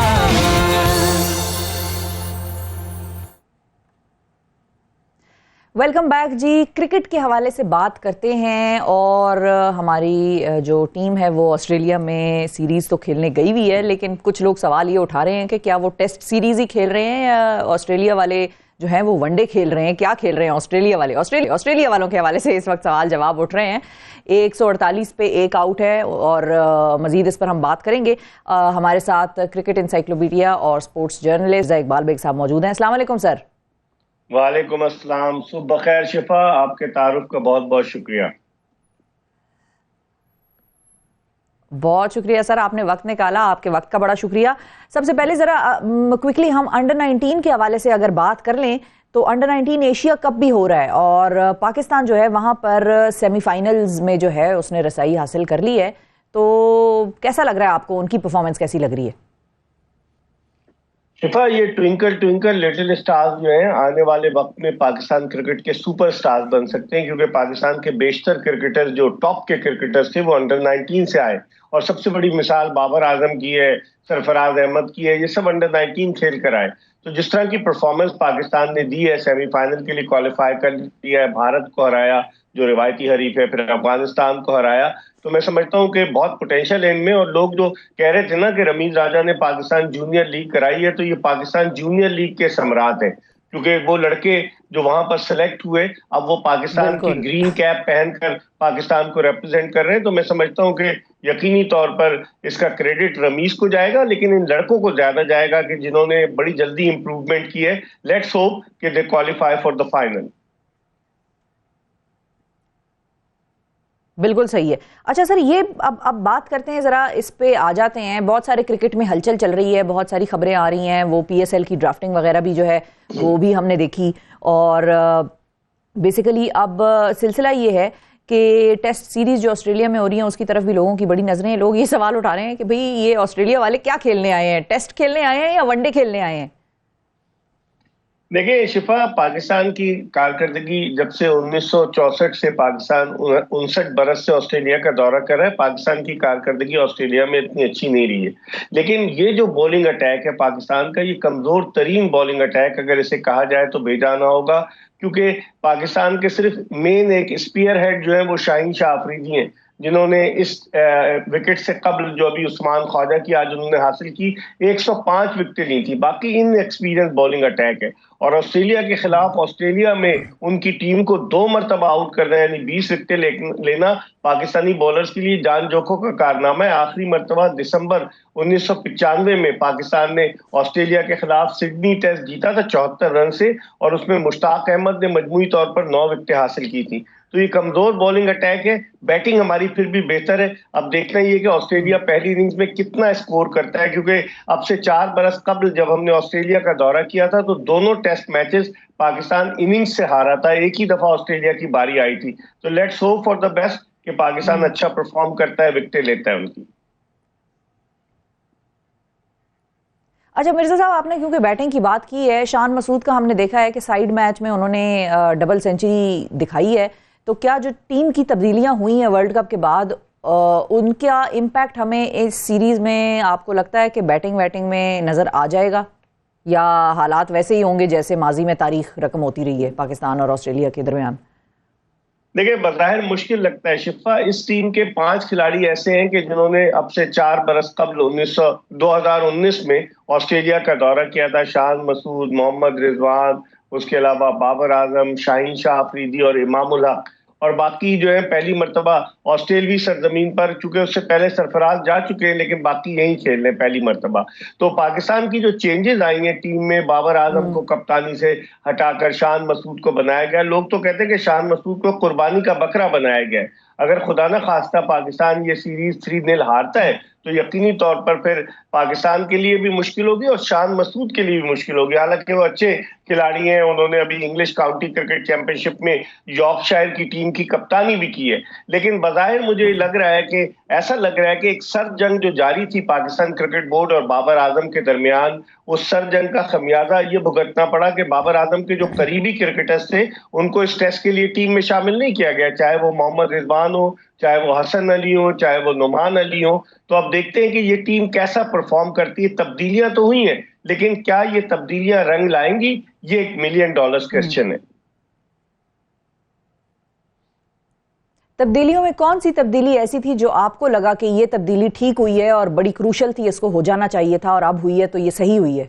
Speaker 1: ویلکم بیک جی. کرکٹ کے حوالے سے بات کرتے ہیں, اور ہماری جو ٹیم ہے وہ آسٹریلیا میں سیریز تو کھیلنے گئی ہوئی ہے, لیکن کچھ لوگ سوال یہ اٹھا رہے ہیں کہ کیا وہ ٹیسٹ سیریز ہی کھیل رہے ہیں یا آسٹریلیا والے جو ہیں وہ ون ڈے کھیل رہے ہیں, کیا کھیل رہے ہیں آسٹریلیا والے. آسٹریلیا والوں کے حوالے سے اس وقت سوال جواب اٹھ رہے ہیں. 148 پہ 1 آؤٹ ہے, اور مزید اس پر ہم بات کریں گے. ہمارے ساتھ کرکٹ انسائکلوپیڈیا اور اسپورٹس جرنلسٹ اقبال بیگ صاحب موجود ہیں. السلام علیکم سر.
Speaker 9: وعلیکم السلام, صبح بخیر شفا. آپ کے تعارف کا بہت بہت شکریہ.
Speaker 1: بہت شکریہ سر, آپ نے وقت نکالا, آپ کے وقت کا بڑا شکریہ. سب سے پہلے ذرا کوئکلی ہم انڈر 19 کے حوالے سے اگر بات کر لیں تو انڈر 19 ایشیا کپ بھی ہو رہا ہے, اور پاکستان جو ہے وہاں پر سیمی فائنلز میں جو ہے اس نے رسائی حاصل کر لی ہے. تو کیسا لگ رہا ہے آپ کو, ان کی پرفارمنس کیسی لگ رہی ہے؟
Speaker 9: شفا, یہ ٹوئنکل ٹوئنکل لٹل اسٹارز جو ہیں آنے والے وقت میں پاکستان کرکٹ کے سپر اسٹارز بن سکتے ہیں, کیونکہ پاکستان کے بیشتر کرکٹر جو ٹاپ کے کرکٹرز تھے وہ انڈر 19 سے آئے, اور سب سے بڑی مثال بابر اعظم کی ہے, سرفراز احمد کی ہے, یہ سب انڈر 19 کھیل کر آئے. تو جس طرح کی پرفارمنس پاکستان نے دی ہے, سیمی فائنل کے لیے کوالیفائی کر لیا ہے, بھارت کو ہرایا جو روایتی حریف ہے, پھر افغانستان کو ہرایا, تو میں سمجھتا ہوں کہ بہت پوٹینشیل ہے ان میں. اور لوگ جو کہہ رہے تھے نا کہ رمیز راجہ نے پاکستان جونیئر لیگ کرائی ہے, تو یہ پاکستان جونیئر لیگ کے ثمرات ہیں, کیونکہ وہ لڑکے جو وہاں پر سلیکٹ ہوئے اب وہ پاکستان کی گرین کیپ پہن کر پاکستان کو ریپرزینٹ کر رہے ہیں. تو میں سمجھتا ہوں کہ یقینی طور پر اس کا کریڈٹ رمیز کو جائے گا, لیکن ان لڑکوں کو زیادہ جائے گا کہ جنہوں نے بڑی جلدی امپروومنٹ کی ہے. لیٹس ہوپ کہ دے کوالیفائی فار دا فائنل.
Speaker 1: بالکل صحیح ہے. اچھا سر, یہ اب بات کرتے ہیں, ذرا اس پہ آ جاتے ہیں. بہت سارے کرکٹ میں ہلچل چل رہی ہے, بہت ساری خبریں آ رہی ہیں, وہ پی ایس ایل کی ڈرافٹنگ وغیرہ بھی جو ہے وہ بھی ہم نے دیکھی, اور بیسیکلی اب سلسلہ یہ ہے کہ ٹیسٹ سیریز جو آسٹریلیا میں ہو رہی ہیں اس کی طرف بھی لوگوں کی بڑی نظریں ہیں. لوگ یہ سوال اٹھا رہے ہیں کہ بھئی یہ آسٹریلیا والے کیا کھیلنے آئے ہیں, ٹیسٹ کھیلنے آئے ہیں یا ون ڈے کھیلنے آئے ہیں؟
Speaker 9: دیکھیں شفا, پاکستان کی کارکردگی جب سے 1964 سے پاکستان 59 برس سے آسٹریلیا کا دورہ کر رہا ہے, پاکستان کی کارکردگی آسٹریلیا میں اتنی اچھی نہیں رہی ہے. لیکن یہ جو بولنگ اٹیک ہے پاکستان کا, یہ کمزور ترین بولنگ اٹیک اگر اسے کہا جائے تو بھیجانا ہوگا, کیونکہ پاکستان کے صرف مین ایک اسپیئر ہیڈ جو ہیں وہ شاہین شاہ آفریدی ہیں, جنہوں نے اس وکٹ سے قبل جو ابھی عثمان خواجہ کی آج انہوں نے حاصل کی 105 وکٹیں لی تھی. باقی ان ایکسپیرینس بولنگ اٹیک ہے, اور آسٹریلیا کے خلاف آسٹریلیا میں ان کی ٹیم کو 2 مرتبہ آؤٹ کرنا, یعنی 20 وکٹیں لینا پاکستانی بولرز کے لیے جان جوکھوں کا کارنامہ ہے. آخری مرتبہ دسمبر 1995 میں پاکستان نے آسٹریلیا کے خلاف سڈنی ٹیسٹ جیتا تھا 74 رن سے, اور اس میں مشتاق احمد نے مجموعی طور پر 9 وکٹیں حاصل کی تھی. تو یہ کمزور بولنگ اٹیک ہے. بیٹنگ ہماری پھر بھی بہتر ہے. اب دیکھنا یہ کہ آسٹریلیا پہلی اننگز میں کتنا اسکور کرتا ہے, کیونکہ اب سے 4 برس قبل جب ہم نے آسٹریلیا کا دورہ کیا تھا تو دونوں ٹیسٹ میچز پاکستان اننگز سے ہارا تھا, ایک ہی دفعہ آسٹریلیا کی باری آئی تھی. تو let's hope for the best کہ پاکستان اچھا پرفارم کرتا ہے, وکٹیں لیتا ہے ان کی.
Speaker 1: اچھا مرزا صاحب, آپ نے کیونکہ بیٹنگ کی بات کی ہے, شان مسعود کا ہم نے دیکھا ہے کہ سائیڈ میچ میں انہوں نے ڈبل سینچری دکھائی ہے, تو کیا جو ٹیم کی تبدیلیاں ہوئی ہیں ورلڈ کپ کے بعد ان کا امپیکٹ ہمیں اس سیریز میں آپ کو لگتا ہے کہ بیٹنگ میں نظر آ جائے گا, یا حالات ویسے ہی ہوں گے جیسے ماضی میں تاریخ رقم ہوتی رہی ہے پاکستان اور آسٹریلیا کے درمیان؟
Speaker 9: دیکھیں بظاہر مشکل لگتا ہے شفا, اس ٹیم کے 5 کھلاڑی ایسے ہیں کہ جنہوں نے اب سے 4 برس قبل 2019 میں آسٹریلیا کا دورہ کیا تھا. شان مسعود, محمد رضوان, اس کے علاوہ بابر اعظم, شاہین شاہ آفریدی اور امام الحق. اور باقی جو ہے پہلی مرتبہ آسٹریلوی سرزمین پر، چونکہ اس سے پہلے سرفراز جا چکے ہیں لیکن باقی یہیں کھیل رہے ہیں پہلی مرتبہ. تو پاکستان کی جو چینجز آئی ہیں ٹیم میں، بابر اعظم کو کپتانی سے ہٹا کر شان مسعود کو بنایا گیا. لوگ تو کہتے ہیں کہ شان مسعود کو قربانی کا بکرا بنایا گیا ہے. اگر خدا نہ خواستہ پاکستان یہ سیریز 3-0 ہارتا ہے تو یقینی طور پر پھر پاکستان کے لیے بھی مشکل ہوگی اور شان مسعود کے لیے بھی مشکل ہوگی. حالانکہ وہ اچھے کھلاڑی ہیں، انہوں نے ابھی انگلش کاؤنٹی کرکٹ چیمپئن شپ میں یارکشائر کی ٹیم کی کپتانی بھی کی ہے. لیکن بظاہر مجھے لگ رہا ہے کہ ایسا لگ رہا ہے کہ ایک سرد جنگ جو جاری تھی پاکستان کرکٹ بورڈ اور بابر اعظم کے درمیان، اس سرد جنگ کا خمیازہ یہ بھگتنا پڑا کہ بابر اعظم کے جو قریبی کرکٹرز تھے ان کو اس ٹیسٹ کے لیے ٹیم میں شامل نہیں کیا گیا، چاہے وہ محمد رضوان ہو، چاہے وہ حسن علی ہو، چاہے وہ نعمان علی ہو. تو اب دیکھتے ہیں کہ یہ ٹیم کیسا پرفارم کرتی ہے. تبدیلیاں تو ہوئی ہیں لیکن کیا یہ تبدیلیاں رنگ لائیں گی، یہ ایک $1 ملین کوسچن ہے.
Speaker 1: تبدیلیوں میں کون سی تبدیلی ایسی تھی جو آپ کو لگا کہ یہ تبدیلی ٹھیک ہوئی ہے اور بڑی کروشل تھی، اس کو ہو جانا چاہیے تھا اور اب ہوئی ہے تو یہ صحیح ہوئی ہے؟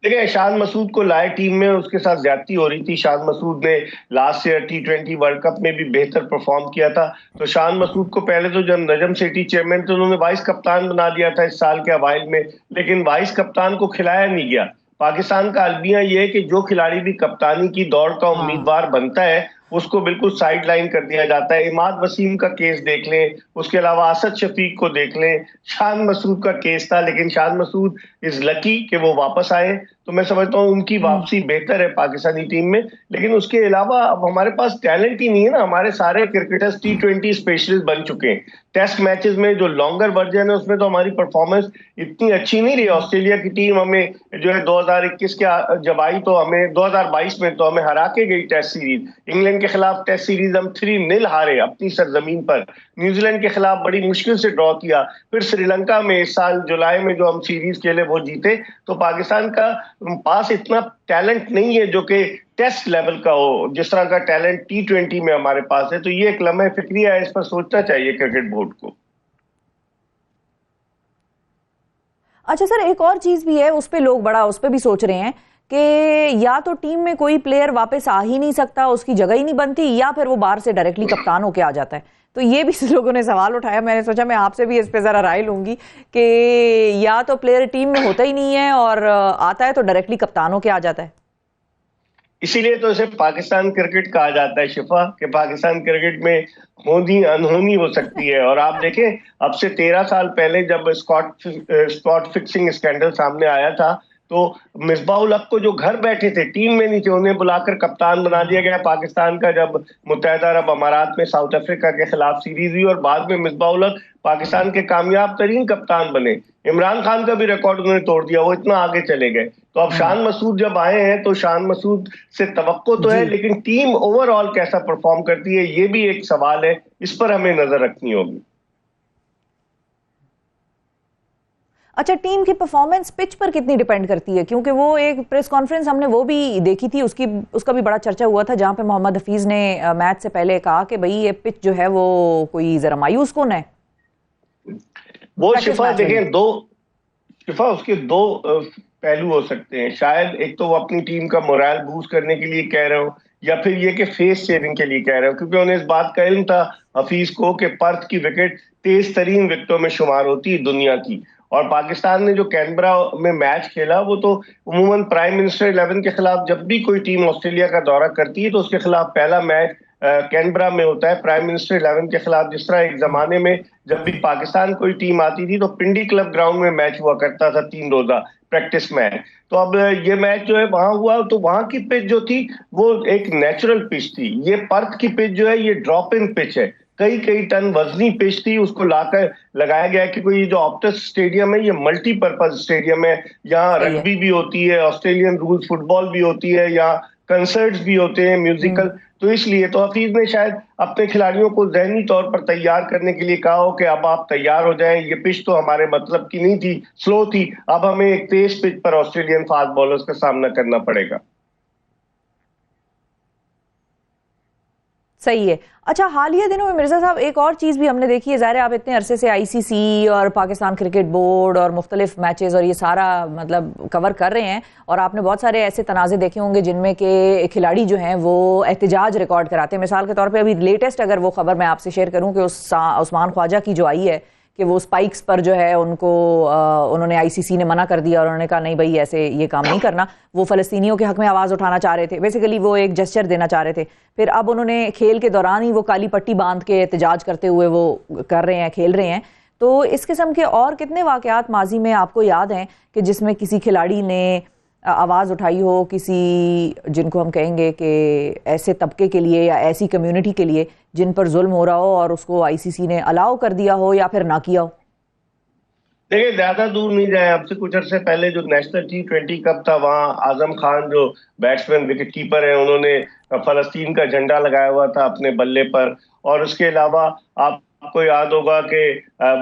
Speaker 9: دیکھیں، شان مسعود کو لائے ٹیم میں، اس کے ساتھ زیادتی ہو رہی تھی. شان مسعود نے last year T20 world cup میں بھی بہتر پرفارم کیا تھا. تو شان مسعود کو پہلے تو جب نجم سیٹھی چیئرمین تھے انہوں نے وائس کپتان بنا دیا تھا اس سال کے اوائل میں، لیکن وائس کپتان کو کھلایا نہیں گیا. پاکستان کا المیہ یہ ہے کہ جو کھلاڑی بھی کپتانی کی دوڑ کا امیدوار بنتا ہے اس کو بالکل سائیڈ لائن کر دیا جاتا ہے. عماد وسیم کا کیس دیکھ لیں، اس کے علاوہ اسد شفیق کو دیکھ لیں. شان مسعود کا کیس تھا لیکن شان مسعود از لکی کہ وہ واپس آئے. تو میں سمجھتا ہوں ان کی واپسی بہتر ہے پاکستانی ٹیم میں. لیکن اس کے علاوہ اب ہمارے پاس ٹیلنٹ ہی نہیں ہے نا. ہمارے سارے کرکٹرز T20 اسپیشلسٹ بن چکے ہیں. ٹیسٹ میچز میں جو لانگر ورژن ہے اس میں تو ہماری پرفارمنس اتنی اچھی نہیں رہی. آسٹریلیا کی ٹیم ہمیں جو ہے 2021 کے جب آئی تو ہمیں 2022 میں تو ہمیں ہرا کے گئی ٹیسٹ سیریز. انگلینڈ کے خلاف ٹیسٹ سیریز ہم 3-0 ہارے اپنی سرزمین پر. نیوزی لینڈ کے خلاف بڑی مشکل سے ڈرا کیا. پھر سری لنکا میں اس سال جولائی میں جو ہم سیریز کھیلے وہ جیتے. تو پاکستان کا پاس اتنا ٹیلنٹ نہیں ہے جو کہ ٹیسٹ لیول کا ہو جس طرح کا ٹیلنٹ T20 میں ہمارے پاس ہے. تو یہ ایک لمحہ فکریہ ہے، اس پر سوچنا چاہیے کرکٹ بورڈ کو.
Speaker 1: اچھا سر، ایک اور چیز بھی ہے، اس پہ لوگ بڑا اس پہ بھی سوچ رہے ہیں کہ یا تو ٹیم میں کوئی پلیئر واپس آ ہی نہیں سکتا، اس کی جگہ ہی نہیں بنتی، یا پھر وہ باہر سے ڈائریکٹلی کپتان ہو کے آ جاتا ہے. تو یہ بھی لوگوں نے سوال اٹھایا. میں نے سوچا میں آپ سے بھی اس پہ ذرا رائے لوں گی کہ یا تو پلیئر ٹیم میں ہوتا ہی نہیں ہے اور آتا ہے تو ڈائریکٹلی کپتان ہو کے آ جاتا ہے.
Speaker 9: اسی لیے تو اسے پاکستان کرکٹ کہا جاتا ہے شفا، کہ پاکستان کرکٹ میں ہونی انہونی ہو سکتی ہے. اور آپ دیکھیں اب سے 13 سال پہلے جب اسکاٹ فکسنگ اسکینڈل سامنے آیا تھا تو مصباح الحق کو جو گھر بیٹھے تھے ٹیم میں نہیں تھے انہیں بلا کر کپتان بنا دیا گیا پاکستان کا. جب متحدہ عرب امارات میں ساؤتھ افریقہ کے خلاف سیریز ہوئی اور بعد میں مصباح الحق پاکستان کے کامیاب ترین کپتان بنے. عمران خان کا بھی ریکارڈ انہوں نے توڑ دیا، وہ اتنا آگے چلے گئے. تو اب شان مسعود جب آئے ہیں تو شان مسعود سے توقع تو ہے لیکن ٹیم اوور آل کیسا پرفارم کرتی ہے یہ بھی ایک سوال ہے، اس پر ہمیں نظر رکھنی ہوگی.
Speaker 1: اچھا، ٹیم کی پرفارمنس پچ پر کتنی ڈیپینڈ کرتی ہے؟ کیونکہ وہ ایک پریس کانفرنس ہم نے وہ بھی دیکھی تھی، اس کا بھی بڑا چرچا ہوا تھا جہاں پہ محمد حفیظ نے میچ سے پہلے کہا کہ بھئی یہ پچ جو ہے وہ کوئی ذرا مایوس کون ہے.
Speaker 9: وہ شفا دیکھیں اس کے دو پہلو ہو سکتے ہیں. شاید ایک تو وہ اپنی ٹیم کا مورائل بوسٹ کرنے کے لیے کہہ رہے ہوں، یا پھر یہ کہ فیس سیونگ کے لیے کہہ رہے ہوں، کیونکہ انہیں اس بات کا علم تھا حفیظ کو کہ پرتھ کی وکٹ تیز ترین وکٹوں میں شمار ہوتی ہے دنیا کی. اور پاکستان نے جو کینبرا میں میچ کھیلا وہ تو عموماً پرائم منسٹر 11 کے خلاف جب بھی کوئی ٹیم آسٹریلیا کا دورہ کرتی ہے تو اس کے خلاف پہلا میچ کینبرا میں ہوتا ہے پرائم منسٹر 11 کے خلاف. جس طرح ایک زمانے میں جب بھی پاکستان کوئی ٹیم آتی تھی تو پنڈی کلب گراؤنڈ میں میچ ہوا کرتا تھا 3 روزہ پریکٹس میچ. تو اب یہ میچ جو ہے وہاں ہوا تو وہاں کی پچ جو تھی وہ ایک نیچرل پچ تھی. یہ پرتھ کی پچ جو ہے یہ ڈراپ ان پچ ہے، کئی ٹن وزنی پچ تھی، اس کو لا کر لگایا گیا کیونکہ یہ جو آپٹس اسٹیڈیم ہے یہ ملٹی پرپز اسٹیڈیم ہے. یہاں رگبی بھی ہوتی ہے، آسٹریلین رولز فٹ بال بھی ہوتی ہے، یہاں کنسرٹس بھی ہوتے ہیں میوزیکل. تو اس لیے تو حفیظ نے شاید اپنے کھلاڑیوں کو ذہنی طور پر تیار کرنے کے لیے کہا ہو کہ اب آپ تیار ہو جائیں، یہ پچ تو ہمارے مطلب کی نہیں تھی، سلو تھی، اب ہمیں ایک تیز پچ پر آسٹریلین فاسٹ بالرز کا سامنا کرنا پڑے گا.
Speaker 1: صحیح ہے. اچھا حالیہ دنوں میں مرزا صاحب ایک اور چیز بھی ہم نے دیکھی ہے, ظاہر ہے آپ اتنے عرصے سے آئی سی سی اور پاکستان کرکٹ بورڈ اور مختلف میچز اور یہ سارا مطلب کور کر رہے ہیں, اور آپ نے بہت سارے ایسے تنازع دیکھے ہوں گے جن میں کہ کھلاڑی جو ہیں وہ احتجاج ریکارڈ کراتے ہیں. مثال کے طور پہ ابھی لیٹسٹ اگر وہ خبر میں آپ سے شیئر کروں کہ عثمان خواجہ کی جو آئی ہے کہ وہ اسپائکس پر جو ہے ان کو انہوں نے آئی سی سی نے منع کر دیا اور انہوں نے کہا نہیں بھائی ایسے یہ کام نہیں کرنا. وہ فلسطینیوں کے حق میں آواز اٹھانا چاہ رہے تھے, بیسیکلی وہ ایک جسچر دینا چاہ رہے تھے. پھر اب انہوں نے کھیل کے دوران ہی وہ کالی پٹی باندھ کے احتجاج کرتے ہوئے وہ کر رہے ہیں, کھیل رہے ہیں. تو اس قسم کے اور کتنے واقعات ماضی میں آپ کو یاد ہیں کہ جس میں کسی کھلاڑی نے آواز اٹھائی ہو کسی جن کو ہم کہیں گے کہ ایسے طبقے کے لیے یا ایسی کمیونٹی کے لیے جن پر ظلم ہو رہا ہو اور اس کو آئی سی سی نے الاؤ کر دیا ہو یا پھر نہ کیا ہو؟
Speaker 9: دیکھیں زیادہ دور نہیں جائے, اب سے کچھ عرصے پہلے جو نیشنل T20 کپ تھا وہاں اعظم خان جو بیٹسمین وکٹ کیپر ہیں انہوں نے فلسطین کا جھنڈا لگایا ہوا تھا اپنے بلے پر. اور اس کے علاوہ آپ کو یاد ہوگا کہ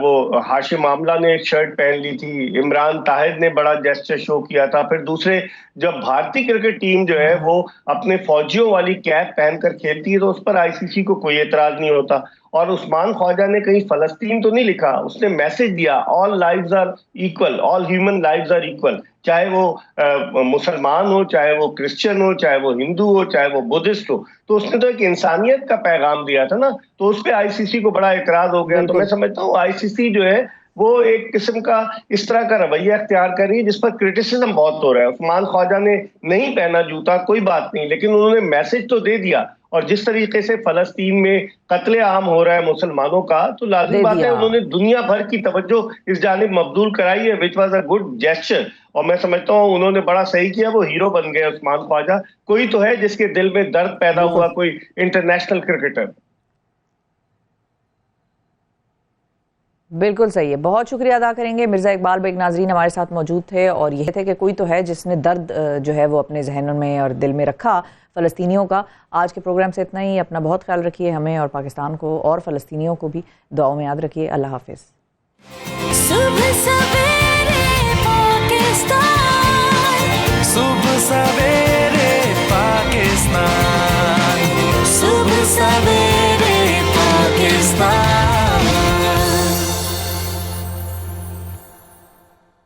Speaker 9: وہ ہاشم آملہ نے ایک شرٹ پہن لی تھی, عمران طاہر نے بڑا جیسچر شو کیا تھا. پھر دوسرے جب بھارتی کرکٹ ٹیم جو ہے وہ اپنے فوجیوں والی کیپ پہن کر کھیلتی ہے تو اس پر آئی سی سی کو کوئی اعتراض نہیں ہوتا. اور عثمان خواجہ نے کہیں فلسطین تو نہیں لکھا, اس نے میسج دیا all lives are equal, all human lives are equal, چاہے وہ مسلمان ہو, چاہے وہ کرسچن ہو, چاہے وہ ہندو ہو, چاہے وہ بدھسٹ ہو. تو اس نے تو ایک انسانیت کا پیغام دیا تھا نا, تو اس پہ آئی سی سی کو بڑا اعتراض ہو گیا. تو میں سمجھتا ہوں آئی سی سی جو ہے وہ ایک قسم کا اس طرح کا رویہ اختیار کر رہی ہے جس پر کرٹیسزم بہت ہو رہا ہے. عثمان خواجہ نے نہیں پہنا جوتا کوئی بات نہیں, لیکن انہوں نے میسج تو دے دیا. اور جس طریقے سے فلسطین میں قتل عام ہو رہا ہے مسلمانوں کا, تو لازم بات ہے انہوں نے دنیا بھر کی توجہ اس جانب مبذول کرائی ہے, which was a good gesture. اور میں سمجھتا ہوں انہوں نے بڑا صحیح کیا, وہ ہیرو بن گئے عثمان خواجہ. کوئی تو ہے جس کے دل میں درد پیدا ہوا, کوئی انٹرنیشنل کرکٹر.
Speaker 1: بالکل صحیح ہے. بہت شکریہ ادا کریں گے مرزا اقبال بیگ. ناظرین ہمارے ساتھ موجود تھے اور یہ تھے کہ کوئی تو ہے جس نے درد جو ہے وہ اپنے ذہن میں اور دل میں رکھا فلسطینیوں کا. آج کے پروگرام سے اتنا ہی. اپنا بہت خیال رکھیے, ہمیں اور پاکستان کو اور فلسطینیوں کو بھی دعاؤں میں یاد رکھیے. اللہ حافظ.